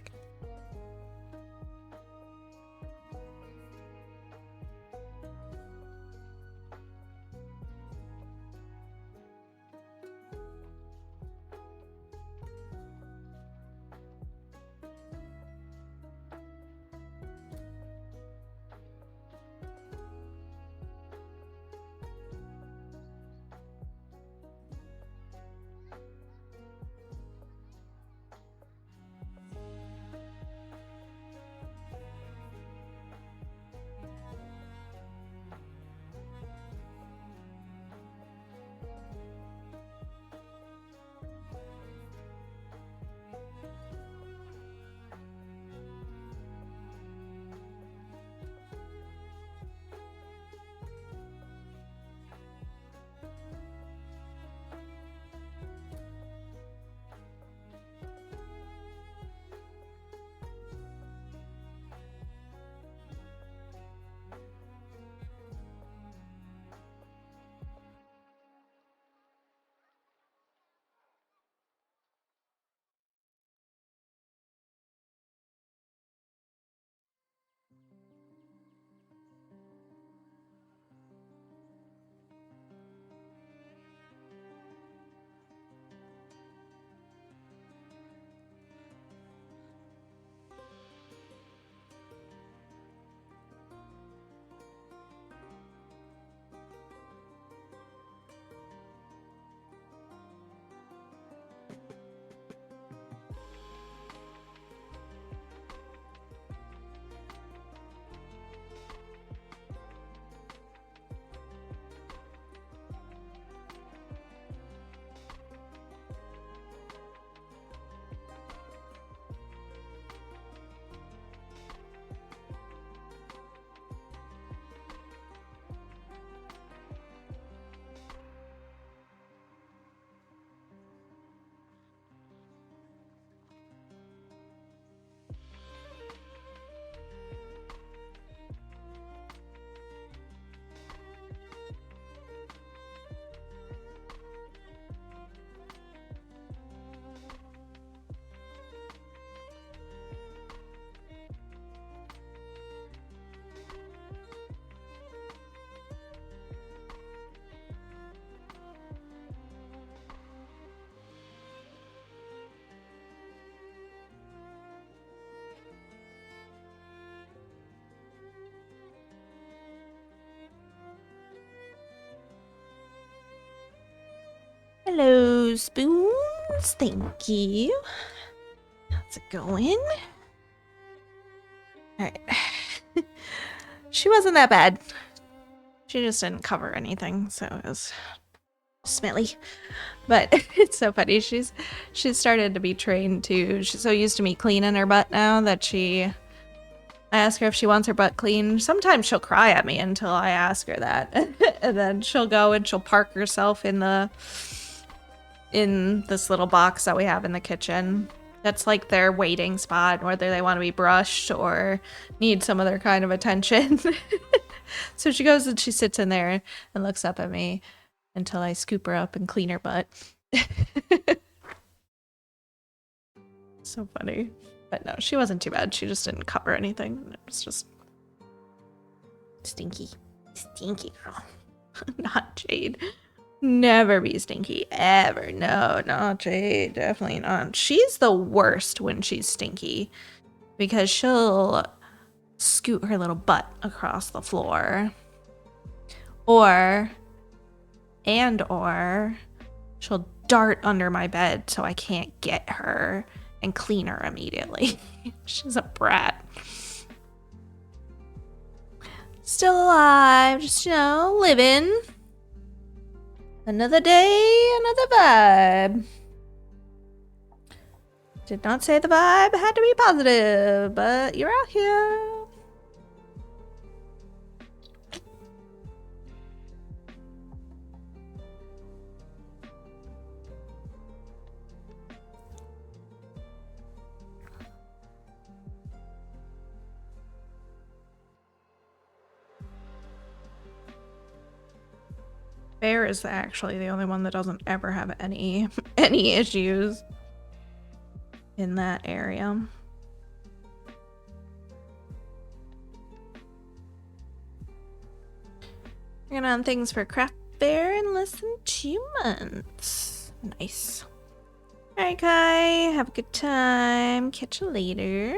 Hello, spoons. Thank you. How's it going? Alright. She wasn't that bad. She just didn't cover anything, so it was smelly. But it's so funny. She's started to be trained too. She's so used to me cleaning her butt now that I ask her if she wants her butt cleaned. Sometimes she'll cry at me until I ask her that. And then she'll go and she'll park herself in this little box that we have in the kitchen. That's like their waiting spot, whether they want to be brushed or need some other kind of attention. So she goes and she sits in there and looks up at me until I scoop her up and clean her butt. So funny. But no, she wasn't too bad. She just didn't cover anything. It was just stinky. Stinky girl. Not Jade. Never be stinky. Ever. No, not Jade. Definitely not. She's the worst when she's stinky. Because she'll scoot her little butt across the floor. Or she'll dart under my bed so I can't get her and clean her immediately. She's a brat. Still alive, just, living. Another day, another vibe. Did not say the vibe had to be positive, but you're out here. Bear is actually the only one that doesn't ever have any issues in that area. Working on things for Craft Bear in less than 2 months. Nice. Alright, Kai. Have a good time. Catch you later.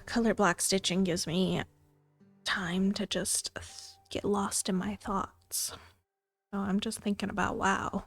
Color block stitching gives me time to just get lost in my thoughts. So I'm just thinking about wow.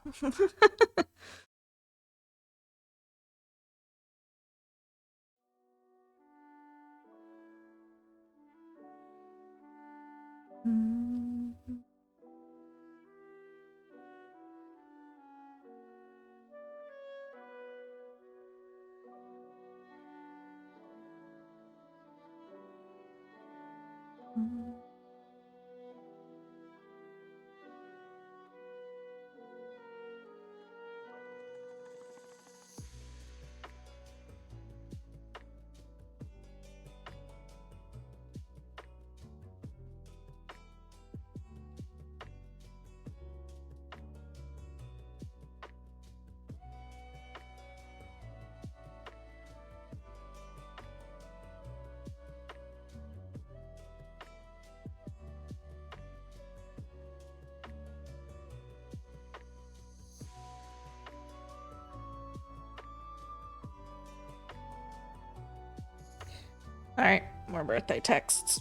Alright, more birthday texts.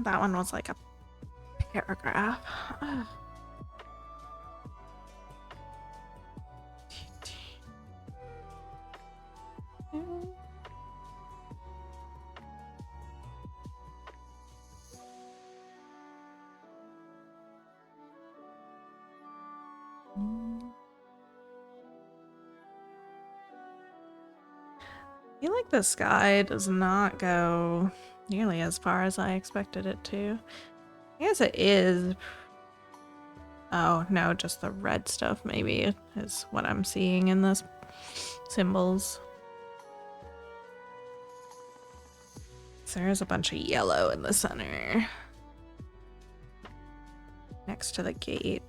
That one was like a paragraph. I feel like the sky does not go nearly as far as I expected it to. I guess it is. Oh, no, just the red stuff maybe is what I'm seeing in this symbols. So there's a bunch of yellow in the center. Next to the gate.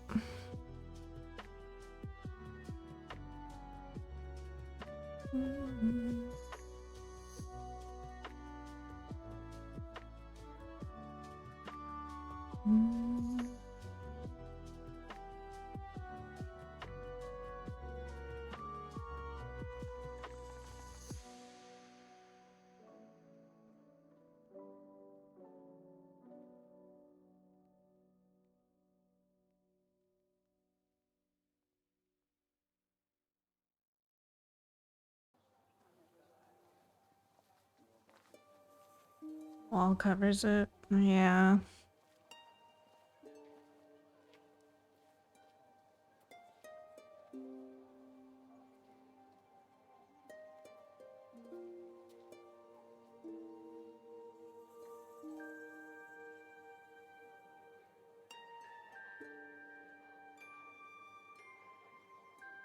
Wall covers it. Yeah.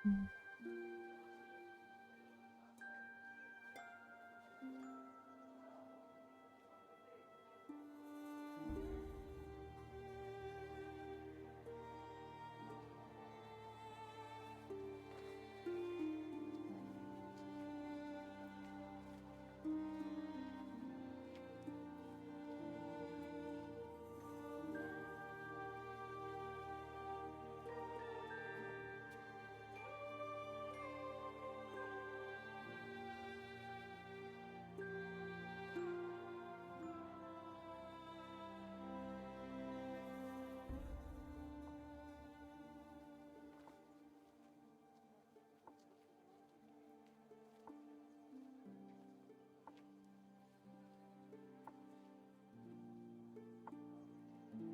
Mm.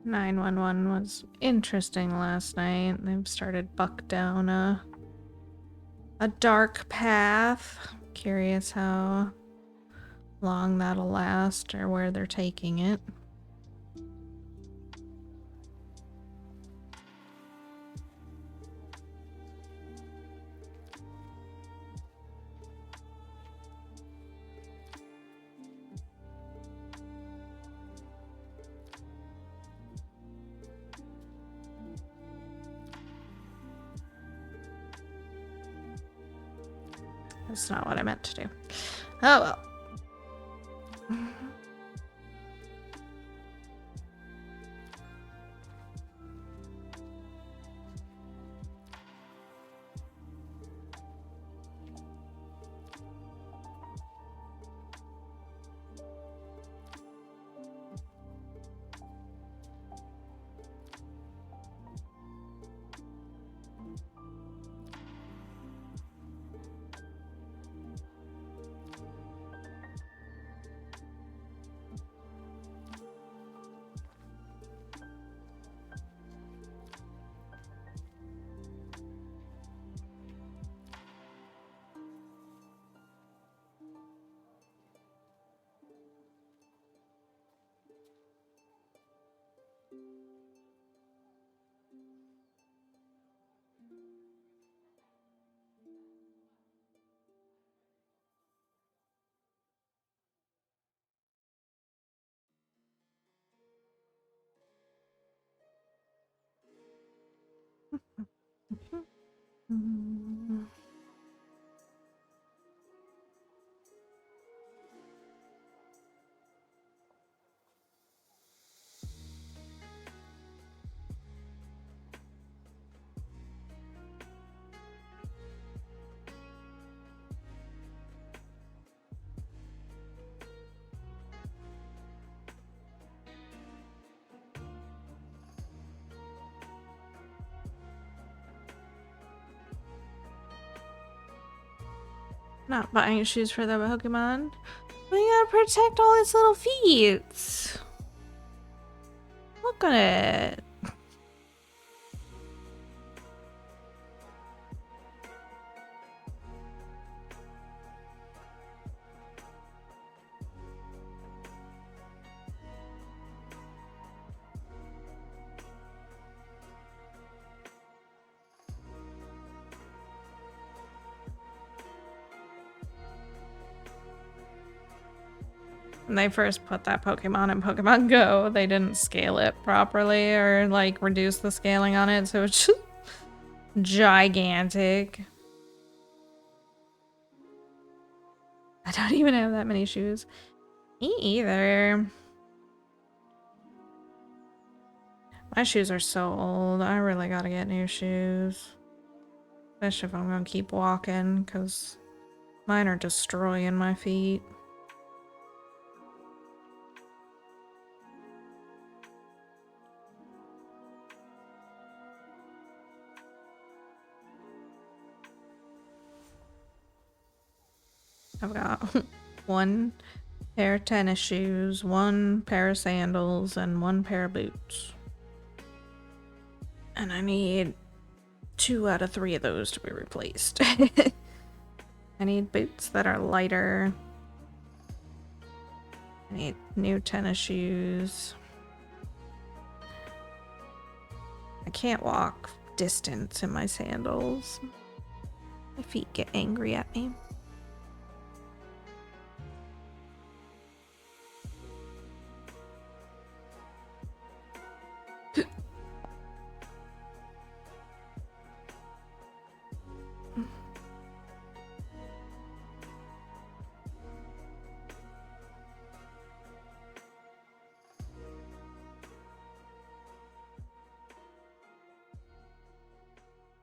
911 was interesting last night. They've started buck down a dark path. Curious how long that'll last or where they're taking it. That's not what I meant to do. Oh well. Not buying shoes for the Pokemon. We gotta protect all its little feet. Look at it. When they first put that Pokemon in Pokemon Go, they didn't scale it properly or like reduce the scaling on it, so it's just gigantic. I don't even have that many shoes. Me either. My shoes are so old. I really gotta get new shoes. Especially if I'm gonna keep walking, because mine are destroying my feet. I've got one pair of tennis shoes, 1 pair of sandals, and 1 pair of boots. And I need 2 out of 3 of those to be replaced. I need boots that are lighter. I need new tennis shoes. I can't walk distance in my sandals. My feet get angry at me.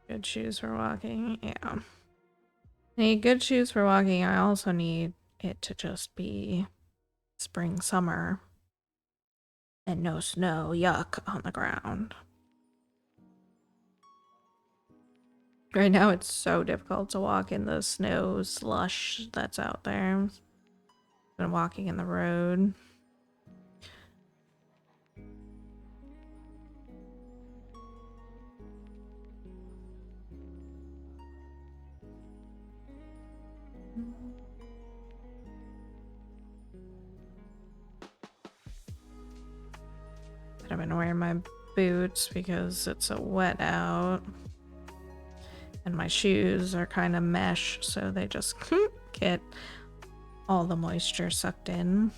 Good shoes for walking, yeah. I need good shoes for walking. I also need it to just be spring, summer, and no snow, yuck, on the ground. Right now it's so difficult to walk in the snow slush that's out there. Been walking in the road. But I've been wearing my boots because it's so wet out. And my shoes are kind of mesh, so they just get all the moisture sucked in.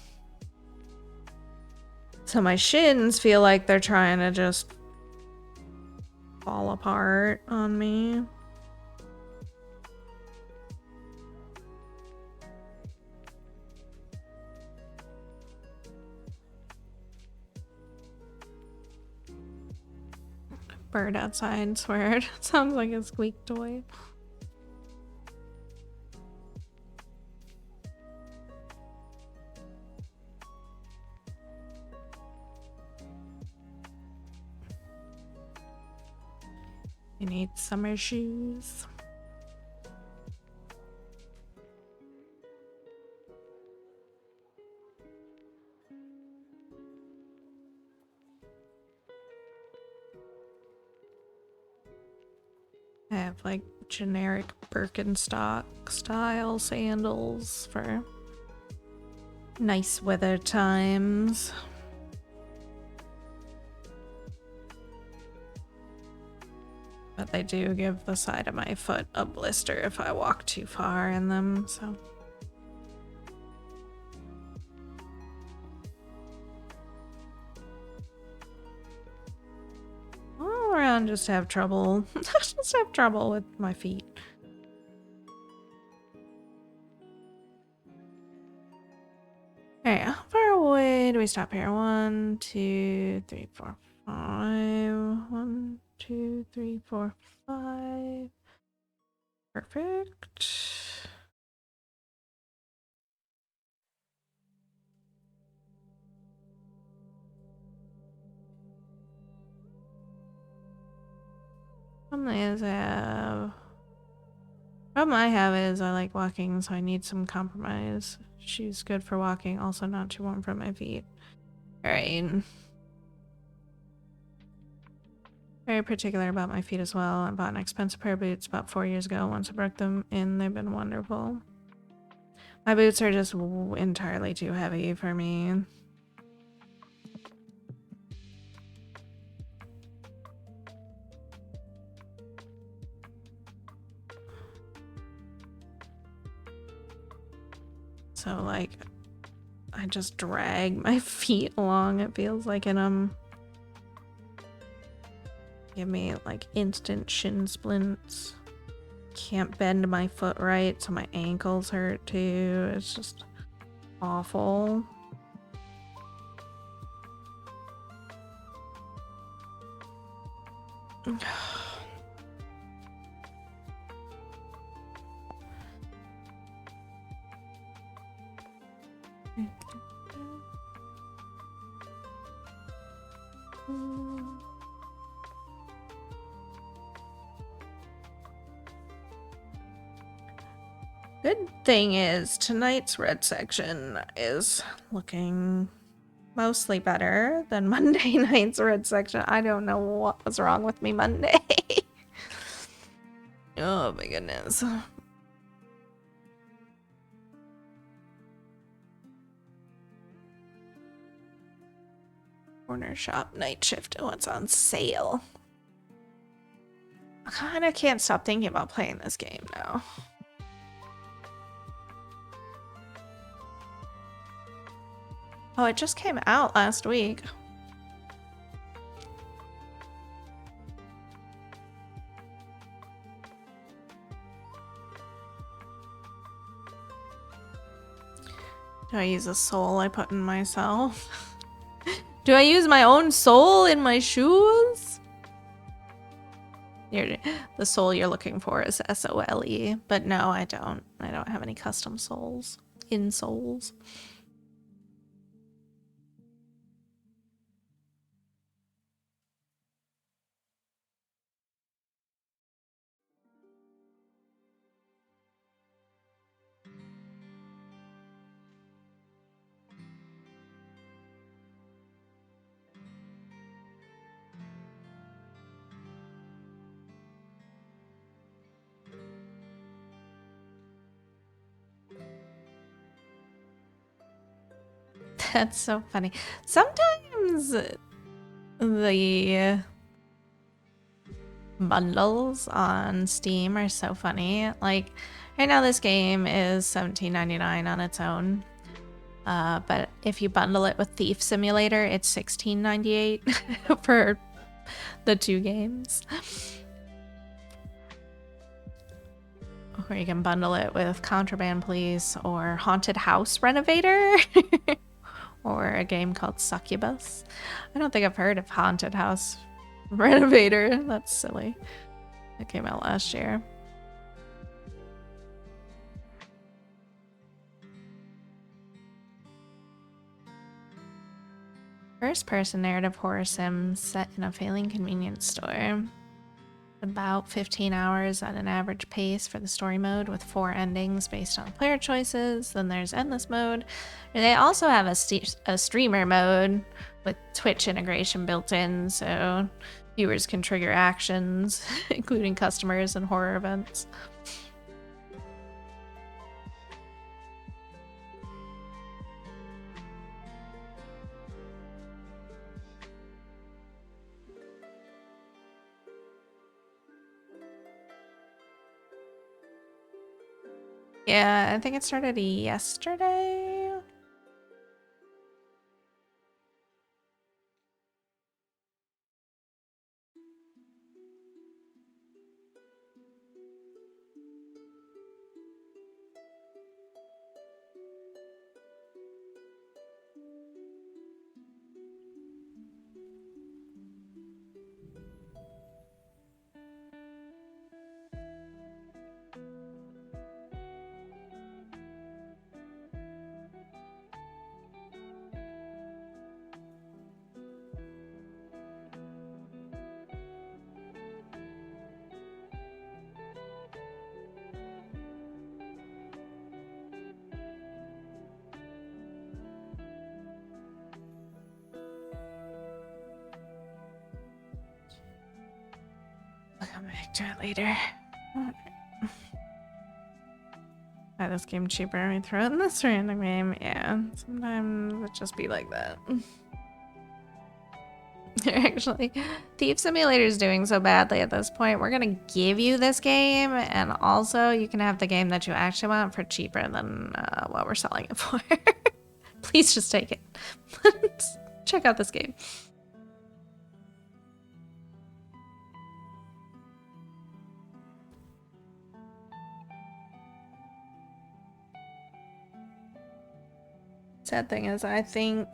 So my shins feel like they're trying to just fall apart on me. Bird outside, swear it sounds like a squeak toy. You need summer shoes. I have like generic Birkenstock style sandals for nice weather times. But they do give the side of my foot a blister if I walk too far in them, so. All around just have trouble. Just have trouble with my feet. Alright, how far away do we stop here? 1, 2, 3, 4, 5. 1, 2, 3, 4, 5. Perfect. Problem I have is I like walking, so I need some compromise. She's good for walking, also not too warm for my feet. Alright. Very particular about my feet as well. I bought an expensive pair of boots about 4 years ago. Once I broke them in, they've been wonderful. My boots are just entirely too heavy for me. So like, I just drag my feet along, it feels like, and give me like instant shin splints. Can't bend my foot right, so my ankles hurt too. It's just awful. Good thing is tonight's red section is looking mostly better than Monday night's red section. I don't know what was wrong with me Monday. Oh my goodness. Corner shop night shift. Oh, it's on sale. I kind of can't stop thinking about playing this game now. Oh, it just came out last week. Do I use a soul I put in myself? Do I use my own soul in my shoes? The soul you're looking for is S-O-L-E, but no, I don't. I don't have any custom souls. In souls. That's so funny. Sometimes the bundles on Steam are so funny. Like, right now this game is $17.99 on its own. But if you bundle it with Thief Simulator, it's $16.98 for the two games. Or you can bundle it with Contraband Police or Haunted House Renovator. Or a game called Succubus. I don't think I've heard of Haunted House Renovator. That's silly. It came out last year. First-person narrative horror sim set in a failing convenience store. About 15 hours at an average pace for the story mode with 4 endings based on player choices. Then there's endless mode. And they also have a streamer mode with Twitch integration built in, so viewers can trigger actions, including customers and horror events. Yeah, I think it started yesterday. I'll come back to it later. Buy this game cheaper and we throw it in this random game. Yeah, sometimes it just be like that. Actually, Thief Simulator is doing so badly at this point. We're gonna give you this game, and also you can have the game that you actually want for cheaper than what we're selling it for. Please just take it. Check out this game. Sad thing is, I think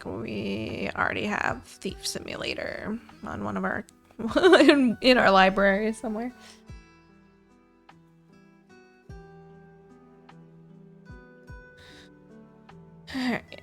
we already have Thief Simulator on one of our in our library somewhere. All right.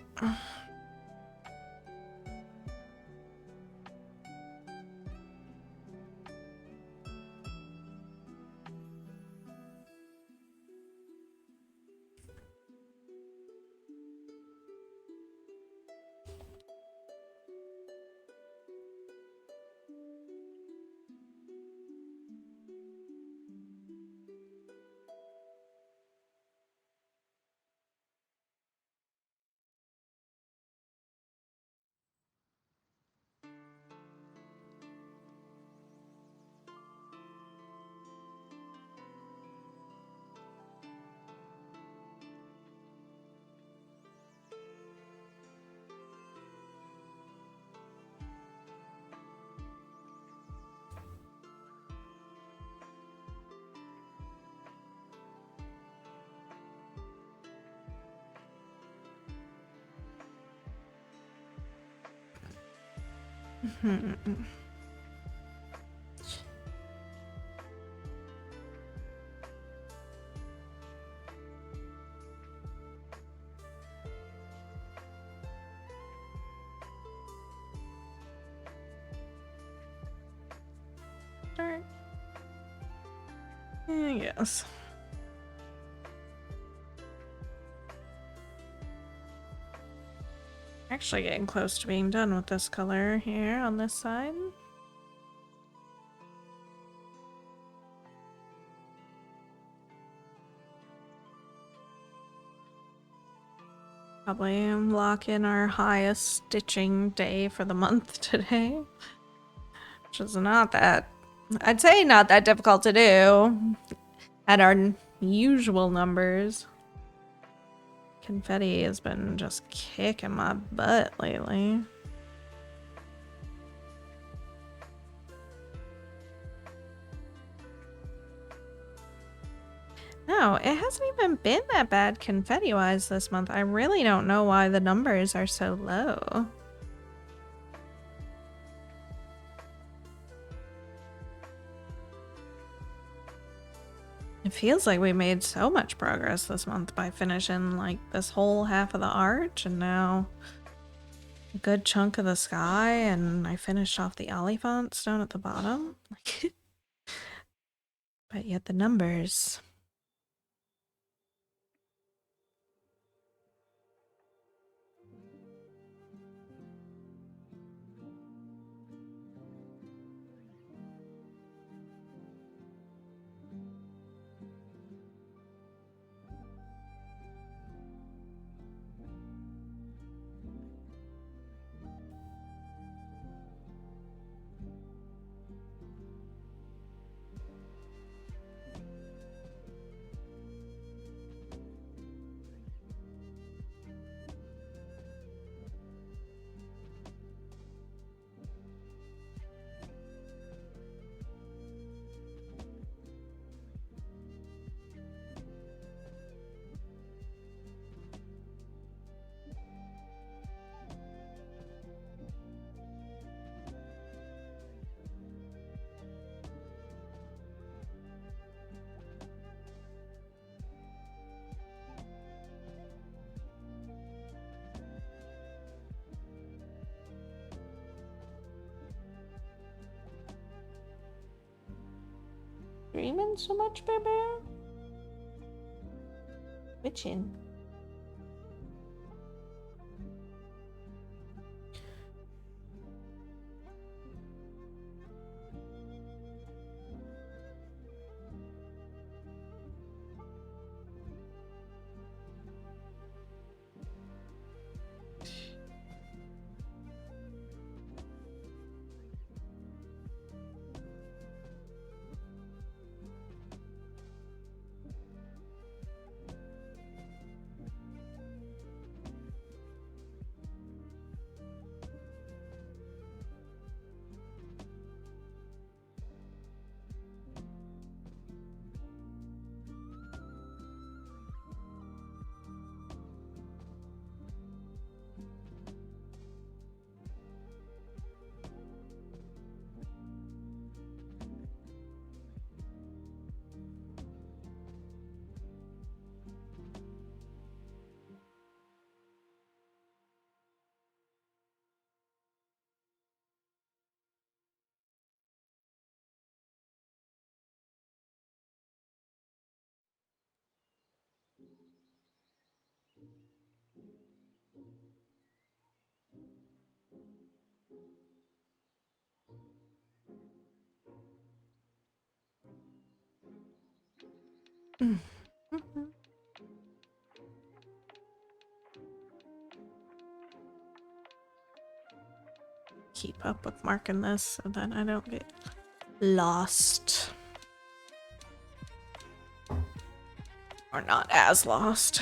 Start. Yes. Actually getting close to being done with this color here on this side. Probably lock in our highest stitching day for the month today. Which is not that, I'd say not that difficult to do at our usual numbers. Confetti has been just kicking my butt lately. No, it hasn't even been that bad confetti-wise this month. I really don't know why the numbers are so low. It feels like we made so much progress this month by finishing like this whole half of the arch and now a good chunk of the sky, and I finished off the olifants down at the bottom. But yet the numbers... Dreaming so much, baby? Witching. Keep up with marking this so that I don't get lost. Or not as lost.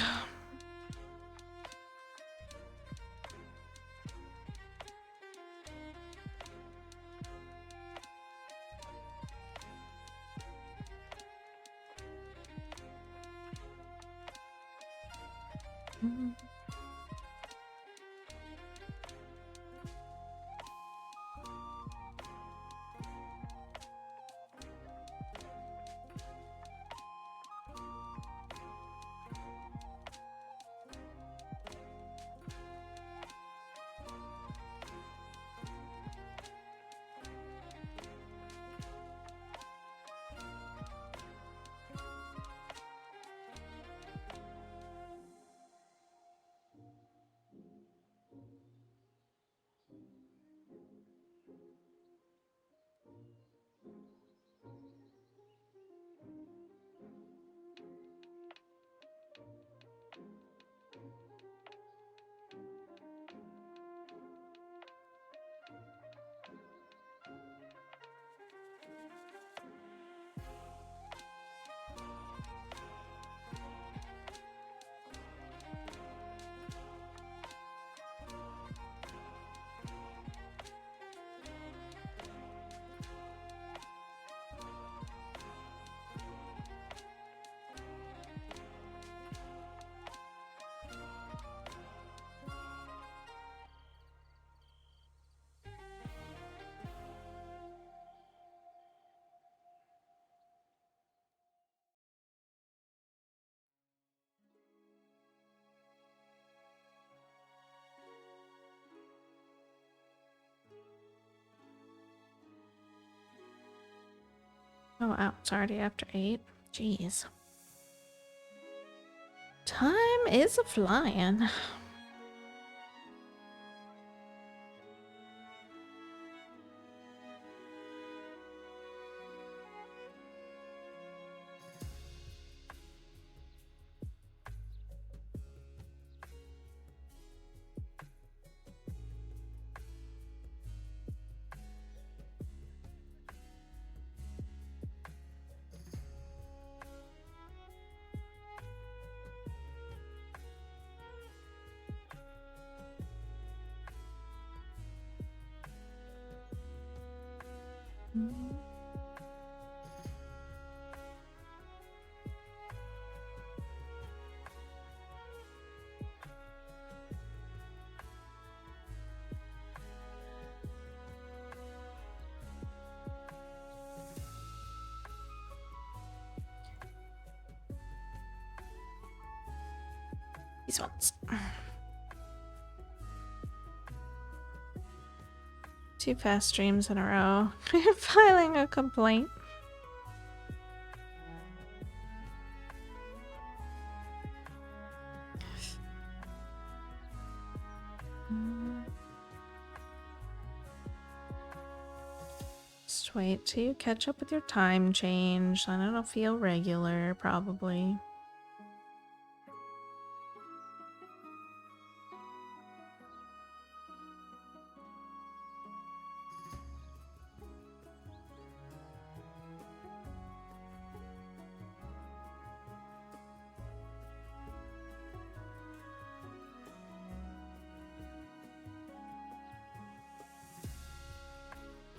Oh, wow. It's already after 8. Jeez. Time is a-flying. These ones. 2 fast streams in a row. Filing a complaint. Just wait till you catch up with your time change. Then it'll feel regular, probably.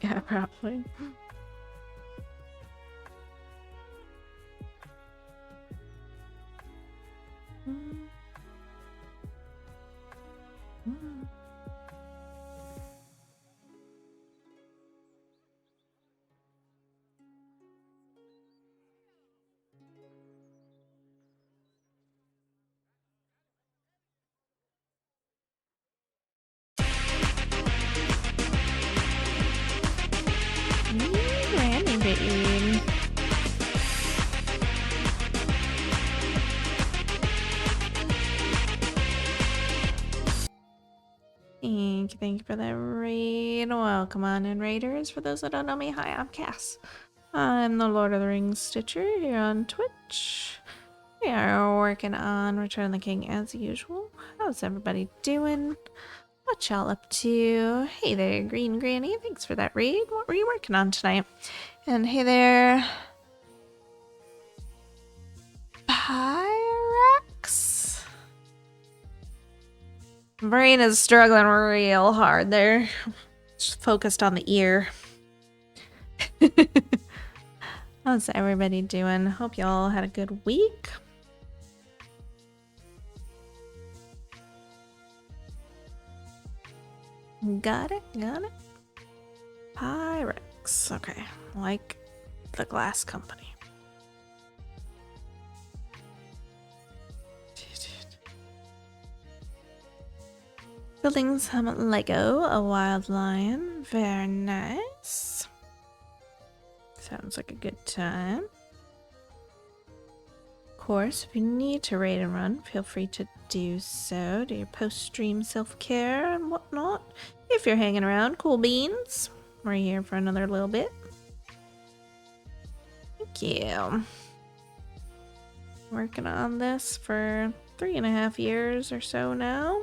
Yeah, probably. Randy Bean. Thank you for that raid. Welcome on in, raiders. For those that don't know me, hi, I'm Cass. I'm the Lord of the Rings Stitcher here on Twitch. We are working on Return of the King as usual. How's everybody doing? What y'all up to? Hey there, Green Granny. Thanks for that raid. What were you working on tonight? And hey there, Pyrex. Brain is struggling real hard there. Just focused on the ear. How's everybody doing? Hope y'all had a good week. Got it, got it. Pyrex. Okay, like the glass company. Building some Lego, a wild lion. Very nice. Sounds like a good time. Of course, if you need to raid and run, feel free to do so. Do your post-stream self-care and whatnot. If you're hanging around, cool beans. We're here for another little bit. Thank you. Working on this for 3.5 years or so now.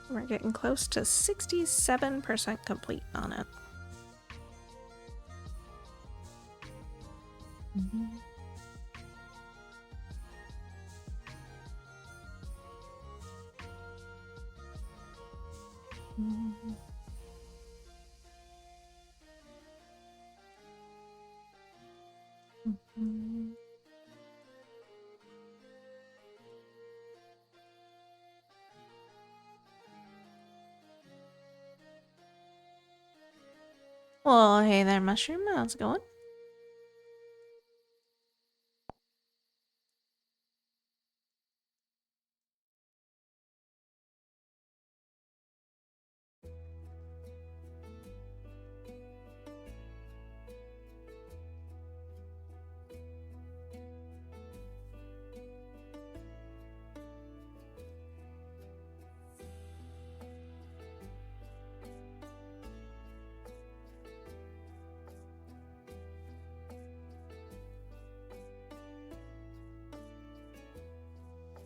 We're getting close to 67% complete on it. Well, hey there, Mushroom. How's it going?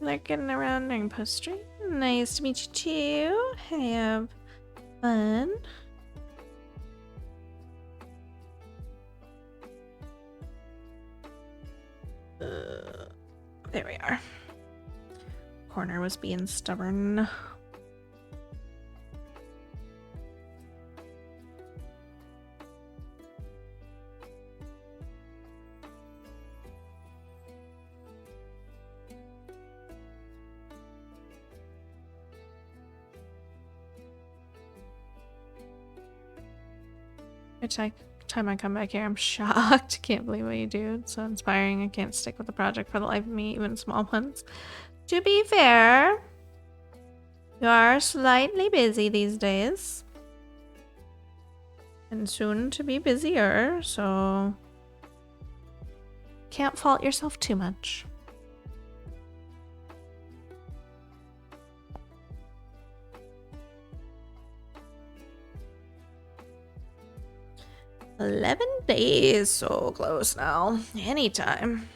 Lurking around during post stream. Nice to meet you too. Have fun. There we are. Corner was being stubborn. Every time I come back here, I'm shocked. Can't believe what you do. It's so inspiring. I can't stick with the project for the life of me, even small ones. To be fair, you are slightly busy these days. And soon to be busier, so can't fault yourself too much. $11 so close now. Anytime.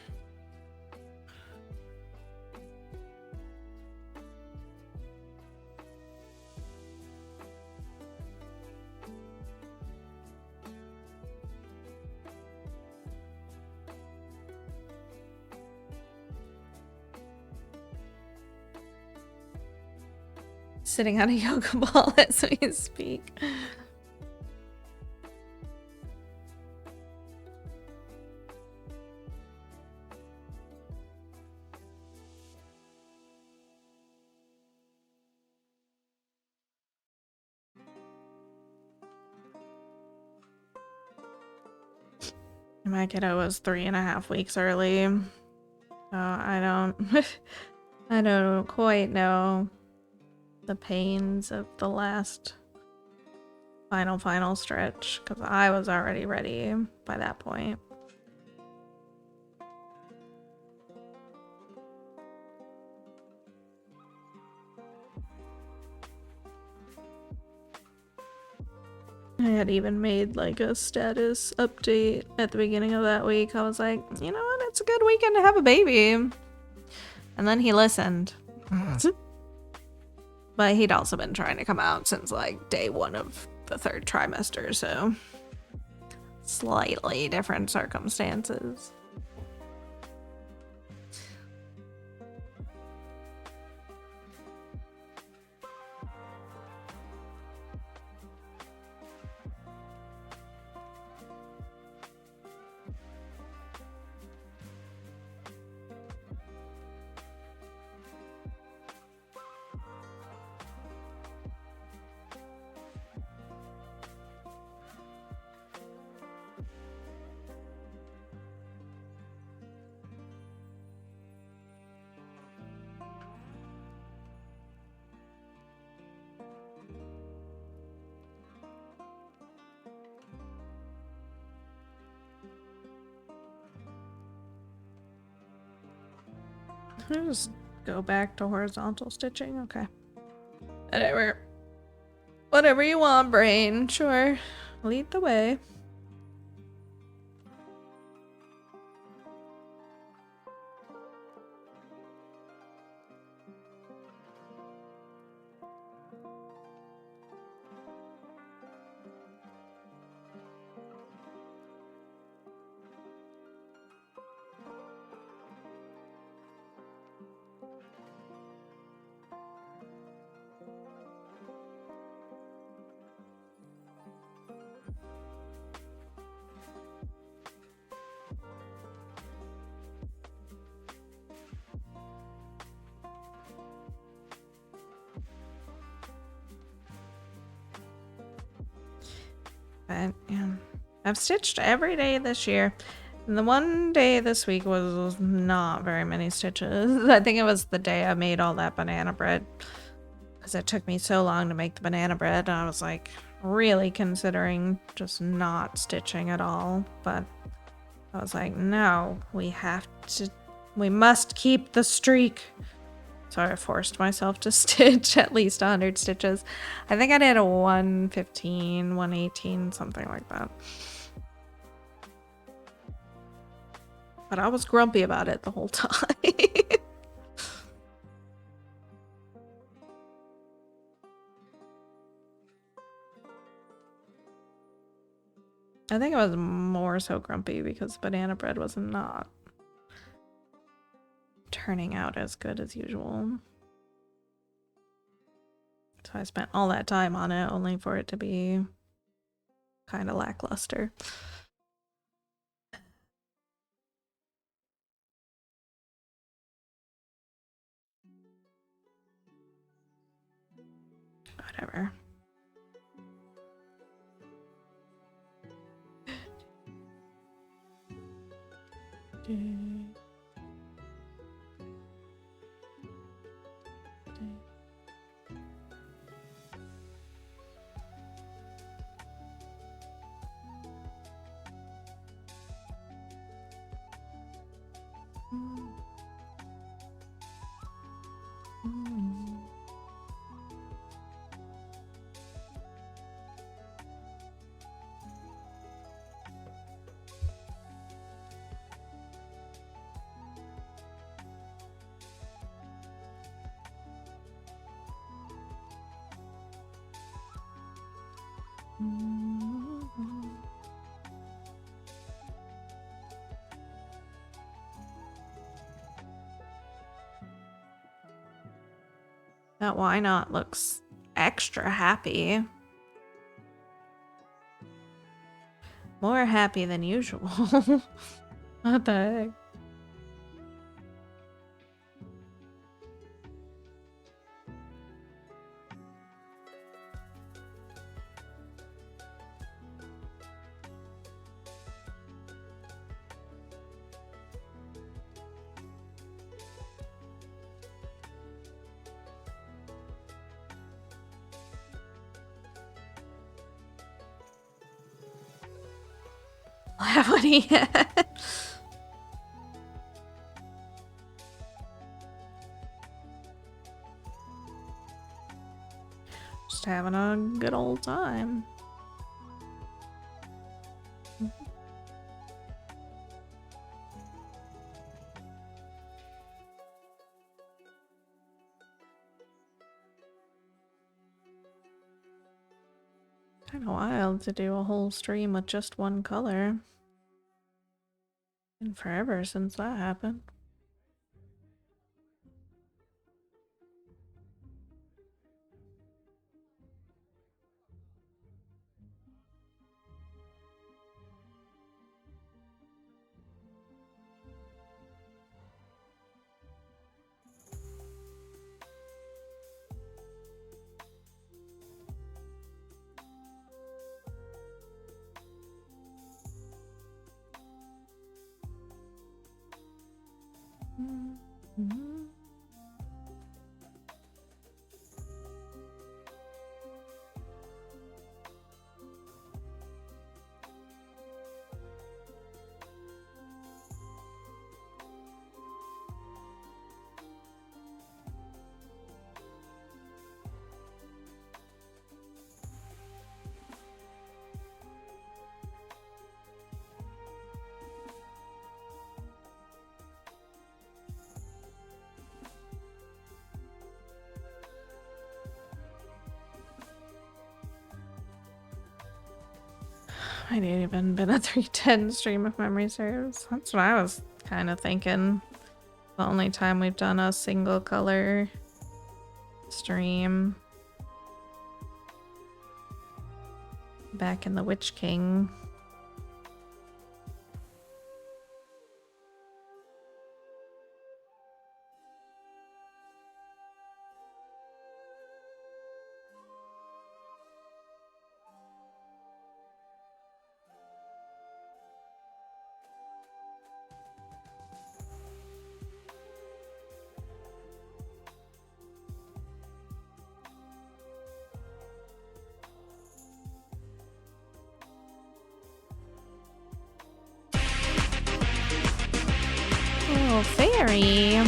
Sitting on a yoga ball as we speak. My kiddo was 3.5 weeks early. So I don't quite know the pains of the last final stretch, because I was already ready by that point. I had even made like a status update at the beginning of that week. I was like, you know what, it's a good weekend to have a baby. And then he listened. But he'd also been trying to come out since like day 1 of the 3rd trimester, so slightly different circumstances. I'll just go back to horizontal stitching. Okay. Whatever you want, brain. Sure. Lead the way. But yeah, I've stitched every day this year. And the one day this week was not very many stitches. I think it was the day I made all that banana bread, because it took me so long to make the banana bread. I was like really considering just not stitching at all. But I was like, no, we must keep the streak. So I forced myself to stitch at least 100 stitches. I think I did a 115, 118, something like that. But I was grumpy about it the whole time. I think I was more so grumpy because banana bread was not turning out as good as usual. So I spent all that time on it only for it to be kind of lackluster. Whatever. That why not looks extra happy. More happy than usual. What the heck? What he had. Just having a good old time. Kind of wild to do a whole stream with just one color. Been forever since that happened. Might have even been a 310 stream if memory serves. That's what I was kind of thinking. The only time we've done a single color stream. Back in the Witch King. Oh, fairy.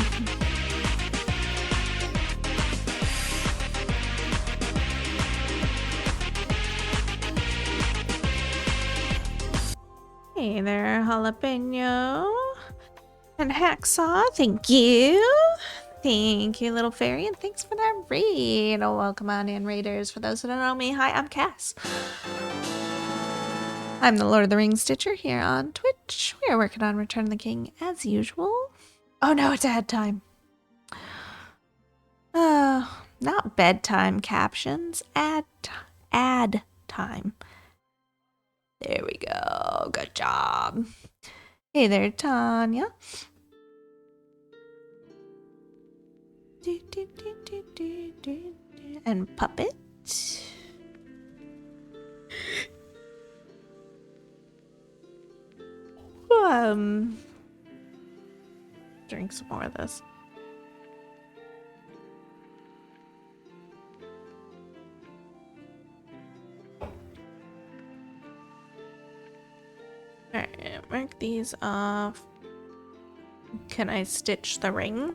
Hey there, jalapeno and hacksaw. Thank you. Thank you, little fairy, and thanks for that raid. Oh, welcome on in, raiders. For those who don't know me, hi, I'm Cass. I'm the Lord of the Rings Stitcher here on Twitch. We are working on Return of the King as usual. Oh no, it's ad time. Not bedtime captions. Ad time. There we go. Good job. Hey there, Tanya. And Puppet. Drink some more of this. Alright, mark these off. Can I stitch the ring?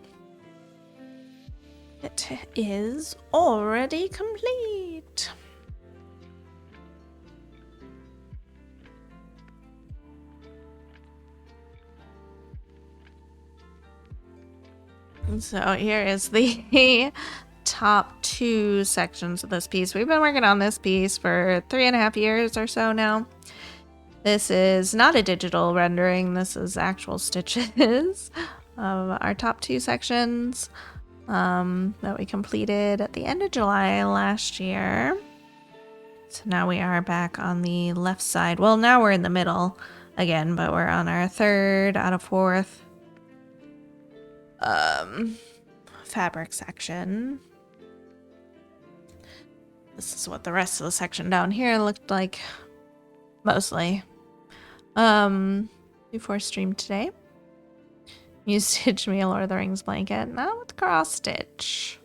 It is already complete. So here is the top 2 sections of this piece. We've been working on this piece for 3.5 years or so now. This is not a digital rendering. This is actual stitches of our top 2 sections that we completed at the end of July last year. So now we are back on the left side. Well, now we're in the middle again, but we're on our 3rd out of 4th fabric section. This is what the rest of the section down here looked like, mostly. Before stream today, you stitched me a Lord of the Rings blanket. Not with cross stitch.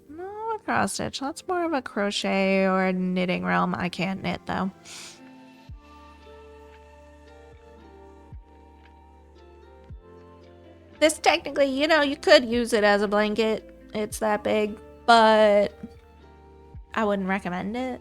Not with cross stitch. That's more of a crochet or a knitting realm. I can't knit though. This technically, you know, you could use it as a blanket. It's that big, but I wouldn't recommend it.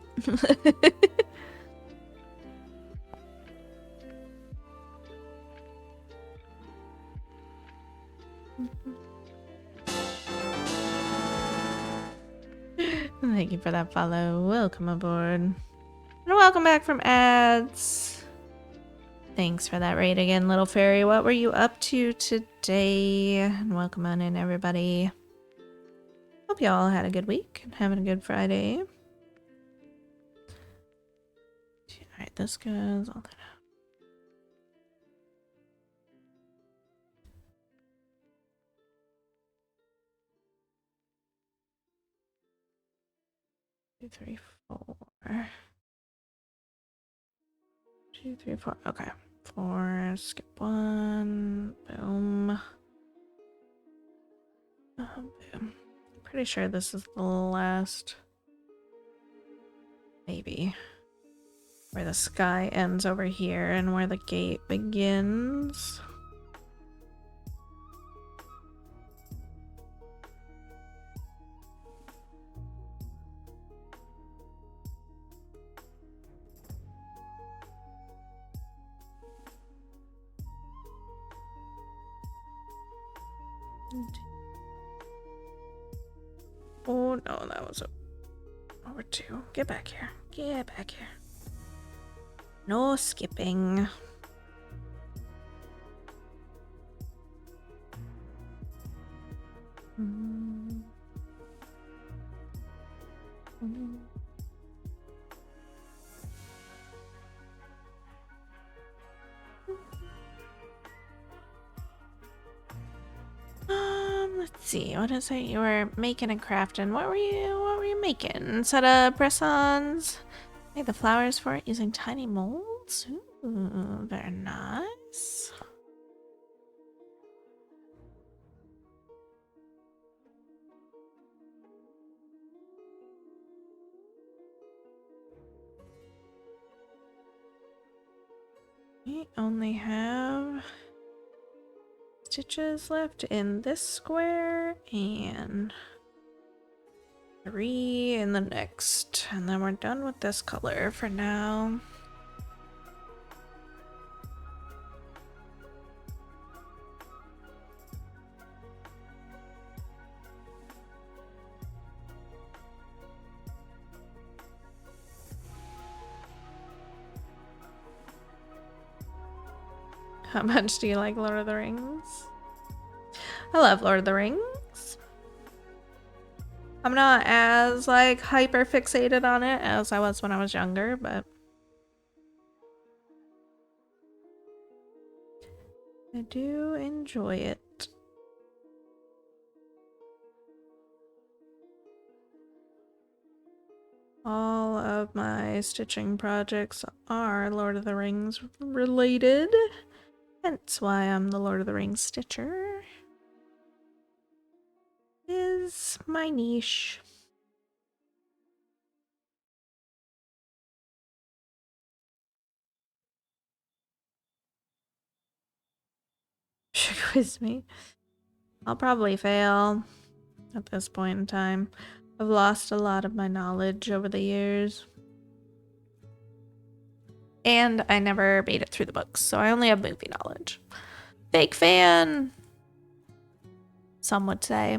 Thank you for that follow. Welcome aboard. And welcome back from ads. Thanks for that raid again, little fairy. What were you up to today? And welcome on in, everybody. Hope you all had a good week and having a good Friday. Alright, this goes all that out. 2, 3, 4. 2, 3, 4. Okay. 4. Skip 1. Boom. Boom. Pretty sure this is the last. Maybe. Where the sky ends over here and where the gate begins. Oh no, that was over 2. Get back here. Get back here. No skipping. Let's see. What is it you were making and crafting? What were you making? Set of press-ons. Make the flowers for it using tiny molds. Ooh, very nice. We only have stitches left in this square and 3 in the next, and then we're done with this color for now. How much do you like Lord of the Rings? I love Lord of the Rings. I'm not as like hyper fixated on it as I was when I was younger, but I do enjoy it. All of my stitching projects are Lord of the Rings related. Hence why I'm the Lord of the Rings stitcher. Is my niche. Quiz me. I'll probably fail at this point in time. I've lost a lot of my knowledge over the years. And I never made it through the books, so I only have movie knowledge. Fake fan, some would say.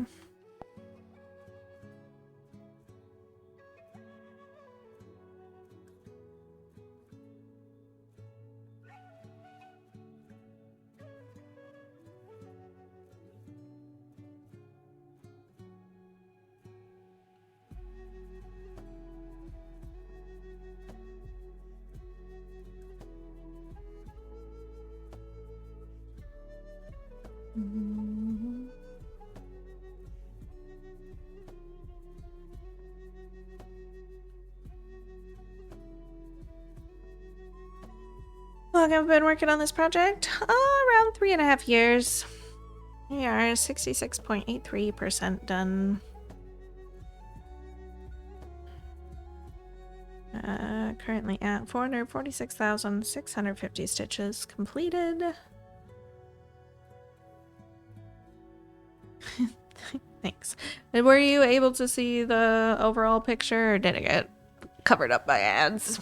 Long I've been working on this project? Around 3.5 years. We are 66.83% done. Currently at 446,650 stitches completed. Thanks. Were you able to see the overall picture, or did it get covered up by ads?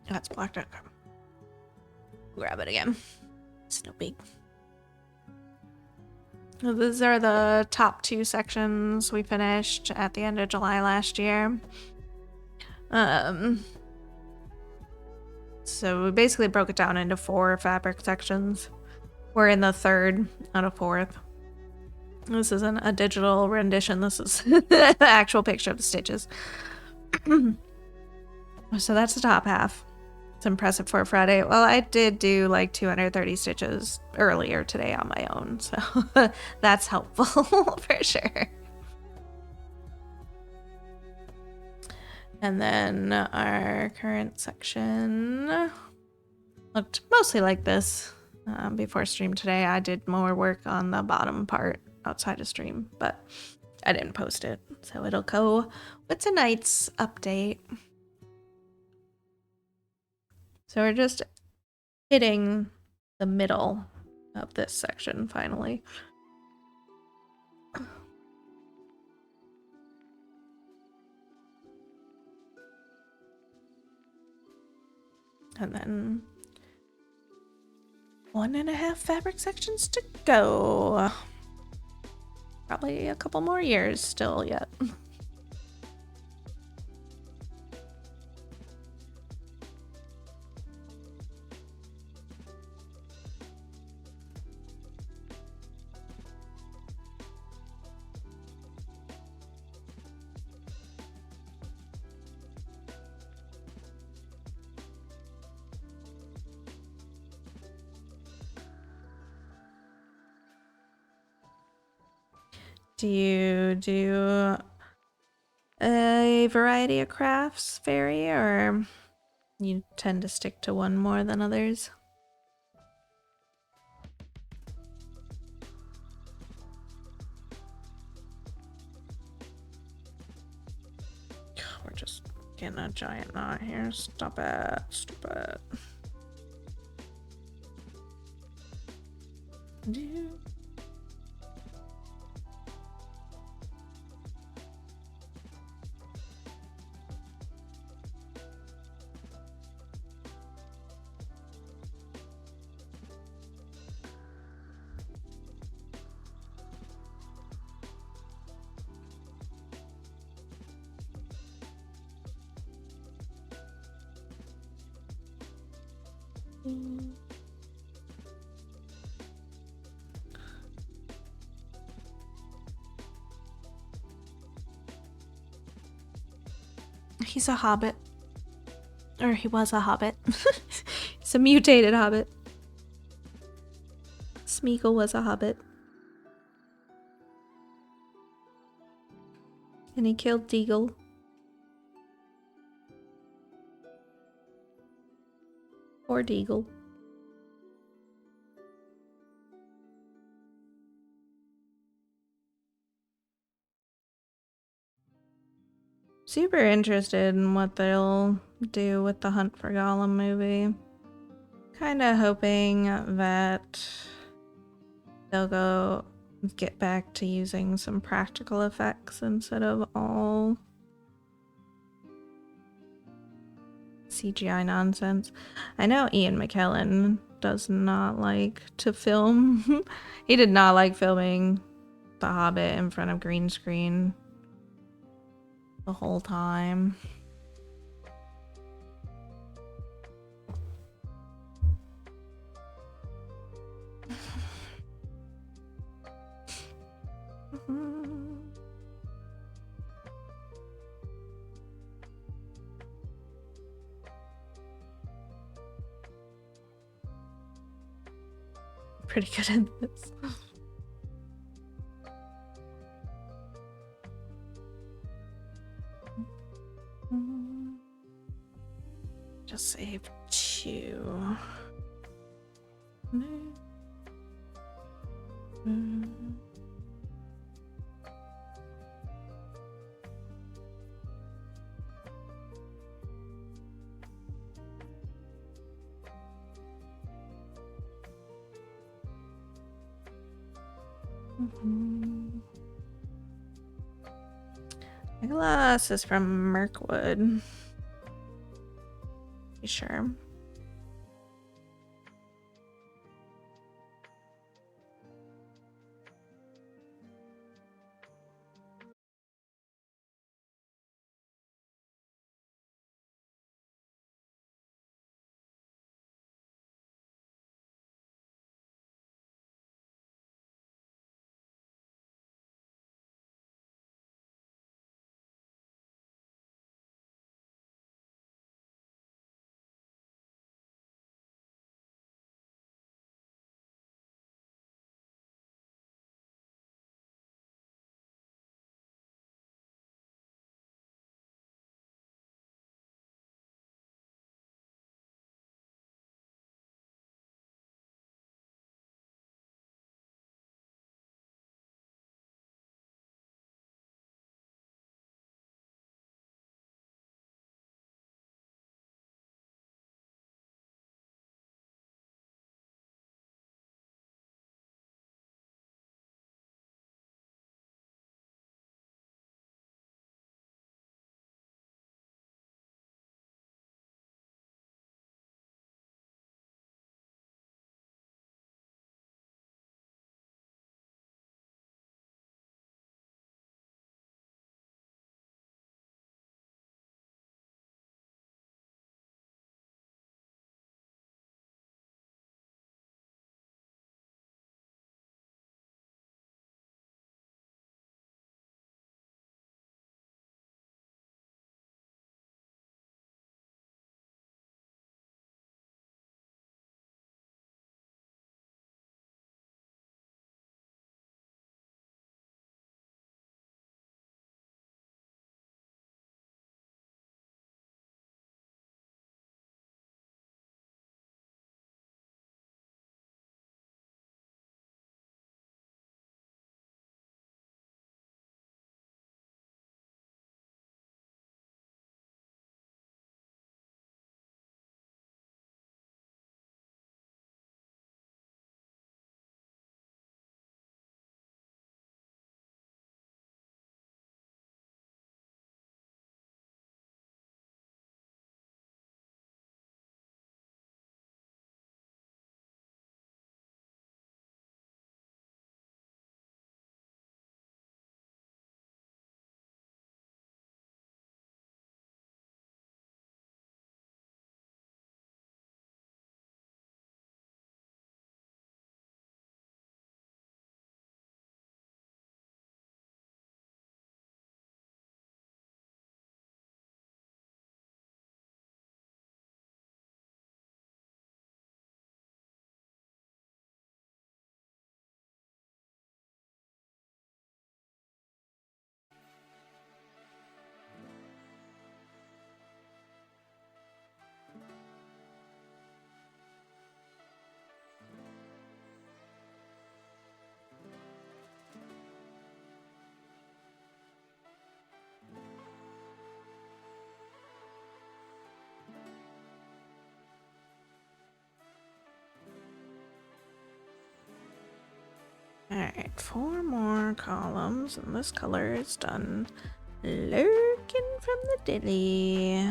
That's blocked out. Grab it again. It's no big. These are the top 2 sections we finished at the end of July last year. So we basically broke it down into 4 fabric sections. We're in the 3rd out of 4th. This isn't a digital rendition. This is the actual picture of the stitches. So that's the top half. It's impressive for a Friday. Well, I did do like 230 stitches earlier today on my own, so that's helpful for sure. And then our current section looked mostly like this before stream today. I did more work on the bottom part outside of stream, but I didn't post it, so it'll go with tonight's update. So we're just hitting the middle of this section finally. And then 1.5 fabric sections to go. Probably a couple more years still yet. Do you do a variety of crafts, Fairy, or you tend to stick to one more than others? We're just getting a giant knot here. Stop it. Stupid. He's a hobbit. Or he was a hobbit. He's a mutated hobbit. Smeagol was a hobbit. And he killed Deagle. Poor Deagle. Super interested in what they'll do with the Hunt for Gollum movie. Kinda hoping that they'll get back to using some practical effects instead of all CGI nonsense. I know Ian McKellen does not like to film. He did not like filming The Hobbit in front of green screen the whole time. Pretty good at this. Just save 2. Nicholas is from Mirkwood. You sure? Alright, 4 more columns, and this color is done. Lurking from the dilly.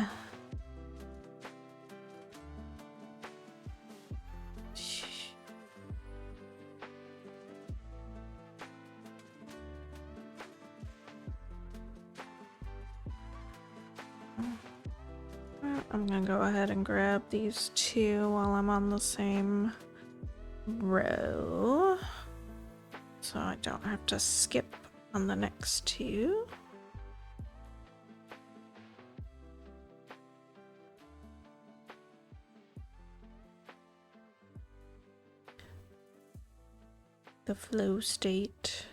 I'm gonna go ahead and grab these 2 while I'm on the same row, so I don't have to skip on the next 2. The flow state.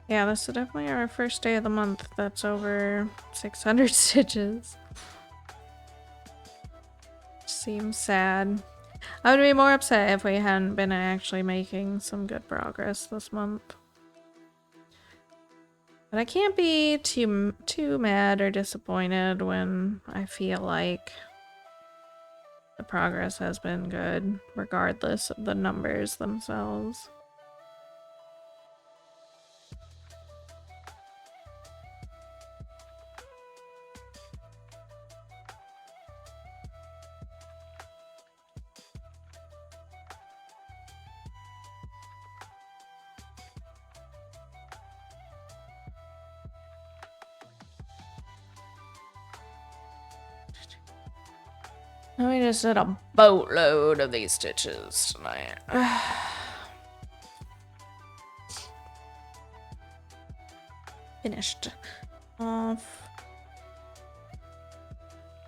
Yeah, this is definitely our first day of the month that's over 600 stitches. Seems sad. I would be more upset if we hadn't been actually making some good progress this month. But I can't be too mad or disappointed when I feel like the progress has been good, regardless of the numbers themselves. We just did a boatload of these stitches tonight. Finished off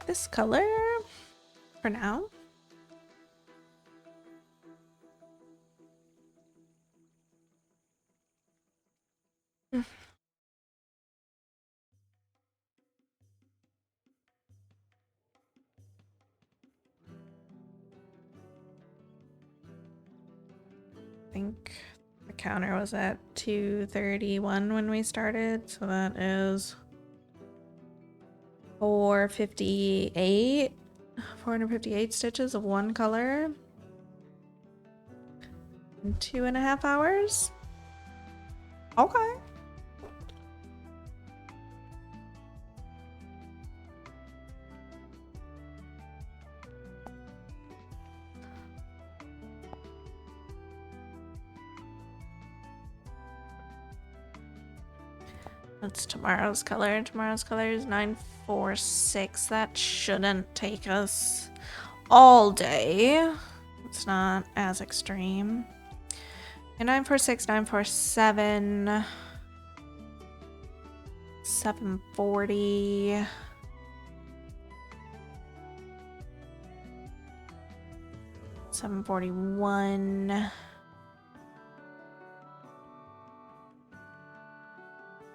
this color for now. I think the counter was at 231 when we started, so that is 458 stitches of one color in 2.5 hours. Okay. That's tomorrow's color. Tomorrow's color is 946. That shouldn't take us all day. It's not as extreme. And 946, 947, 740. 741.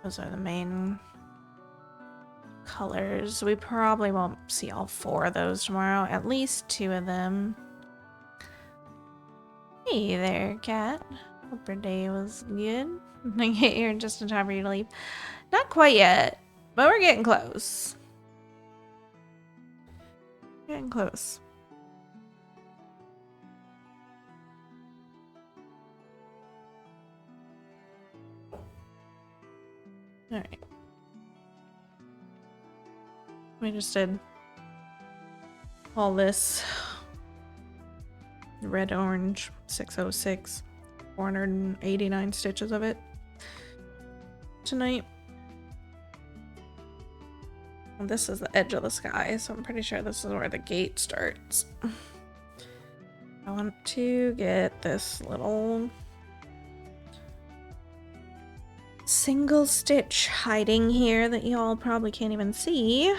Those are the main colors. We probably won't see all 4 of those tomorrow. At least 2 of them. Hey there, cat. Hope your day was good. I get here just in time for you to leave. Not quite yet, but we're getting close. Getting close. Alright. We just did all this red, orange, 606, 489 stitches of it tonight. And this is the edge of the sky, so I'm pretty sure this is where the gate starts. I want to get this little single stitch hiding here that y'all probably can't even see.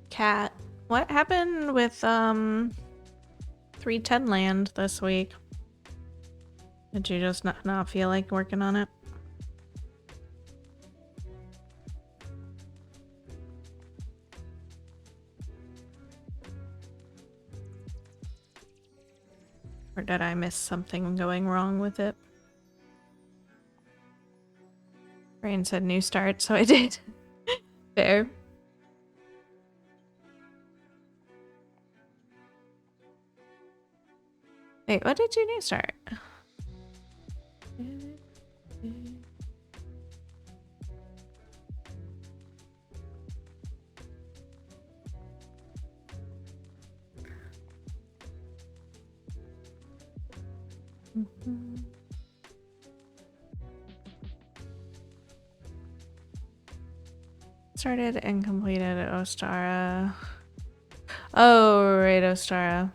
Cat, what happened with 310 land this week? Did you just not feel like working on it? Or did I miss something going wrong with it? Rain said new start, so I did. Fair. Wait, what did you new start? Started and completed Ostara. Oh, right, Ostara.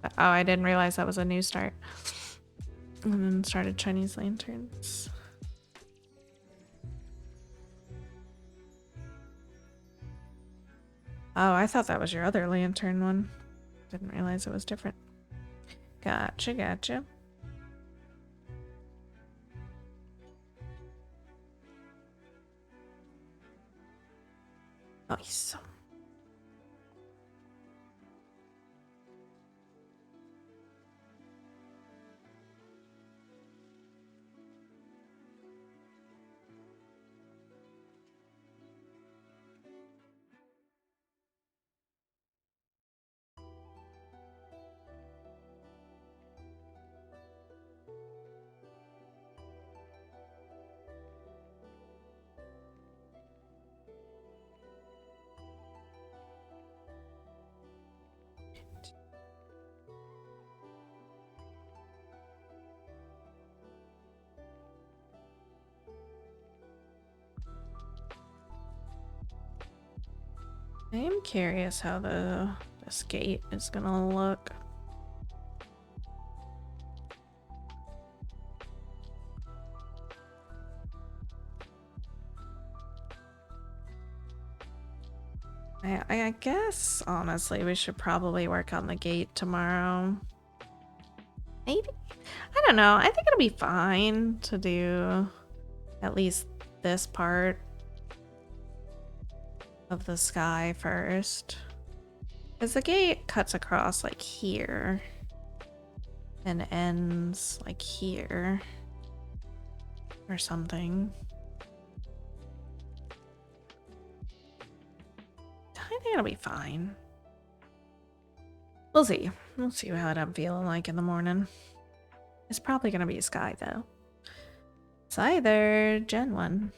Oh, I didn't realize that was a new start. And then started Chinese lanterns. Oh, I thought that was your other lantern one. Didn't realize it was different. Gotcha, gotcha. Nice. I am curious how this gate is gonna look. I guess honestly we should probably work on the gate tomorrow. Maybe? I don't know. I think it'll be fine to do at least this part of the sky first. Because the gate cuts across like here and ends like here or something. I think it'll be fine. We'll see. We'll see what I'm feeling like in the morning. It's probably gonna be a sky though. It's either Gen 1.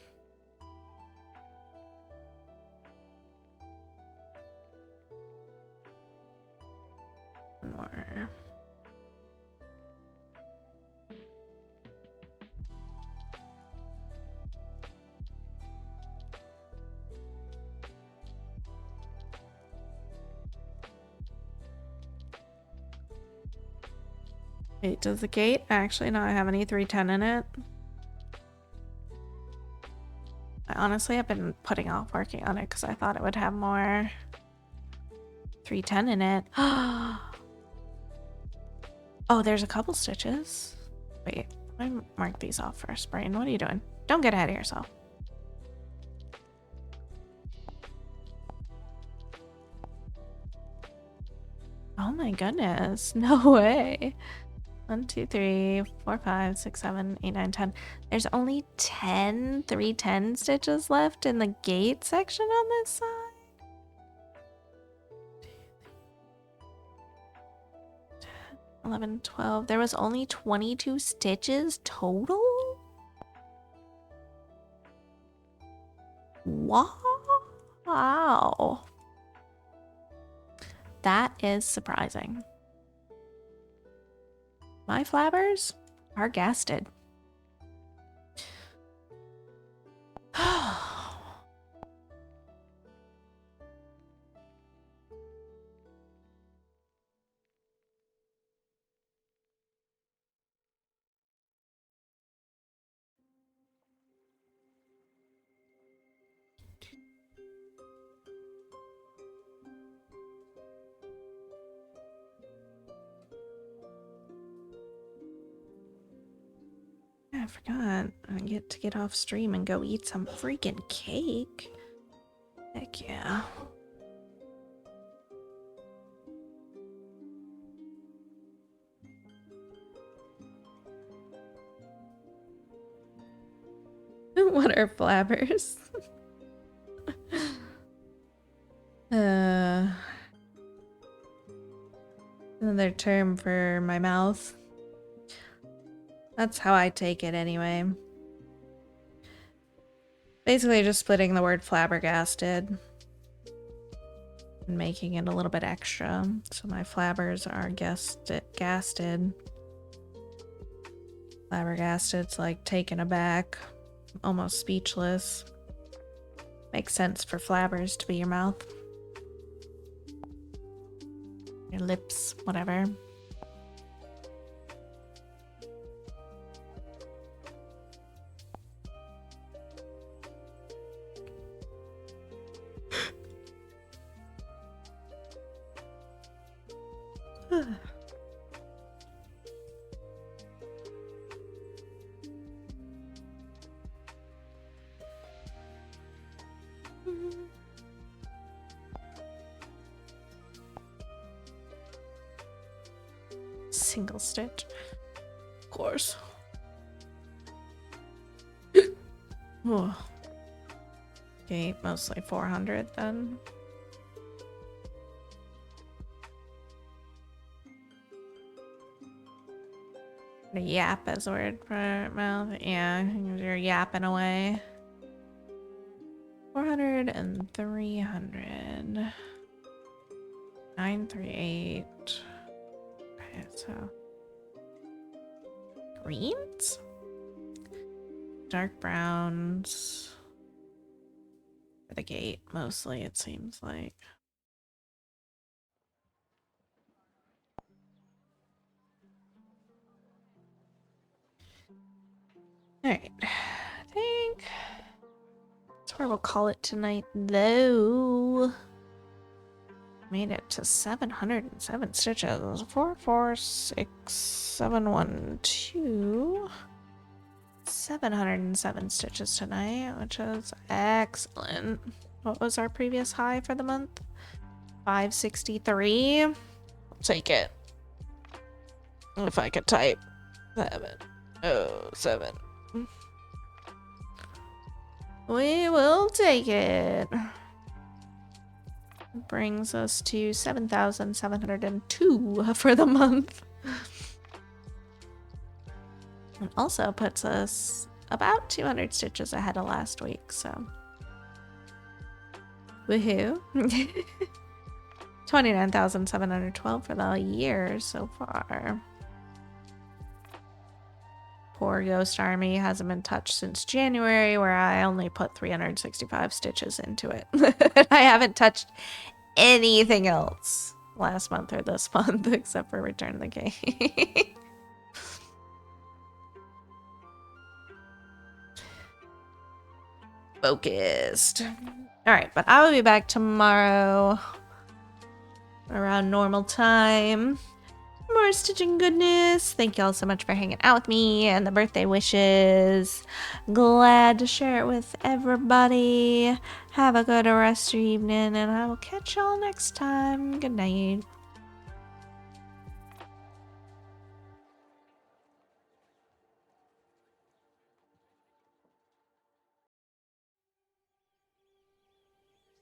More. Wait, does the gate actually not have any 310 in it? I honestly have been putting off working on it because I thought it would have more 310 in it. Oh, there's a couple stitches. Wait, let me mark these off first. Brain, what are you doing? Don't get ahead of yourself. Oh my goodness. No way. 1, 2, 3, 4, 5, 6, 7, 8, 9, 10. There's only 10 310 stitches left in the gate section on this side. 11, 12. There was only 22 stitches total? Wow. That is surprising. My flabbers are gasted. I forgot. I get to get off stream and go eat some freaking cake. Heck yeah. What are flabbers? Another term for my mouth. That's how I take it anyway. Basically just splitting the word flabbergasted and making it a little bit extra. So my flabbers are gasted. Flabbergasted's like taken aback, almost speechless. Makes sense for flabbers to be your mouth. Your lips, whatever. Single stitch, of course. Oh. Okay, mostly 400 then. The yap is a word for mouth. Yeah, you're yapping away. 400 and 300. 938. Okay, so greens, dark browns for the gate mostly, it seems like. All right, I think that's where we'll call it tonight, though. Made it to 707 stitches. 4, 4, 6, 7, 1, 2. 707 stitches tonight, which is excellent. What was our previous high for the month? 563. I'll take it. If I could type 707. We will take it. Brings us to 7,702 for the month. And also puts us about 200 stitches ahead of last week, so. Woohoo. 29,712 for the year so far. Poor Ghost Army hasn't been touched since January, where I only put 365 stitches into it. I haven't touched anything else last month or this month except for Return the King. Focused. All right, but I will be back tomorrow around normal time. more stitching goodness. Thank you all so much for hanging out with me and the birthday wishes. Glad to share it with everybody. Have a good rest of your evening, and I will catch y'all next time. Good night.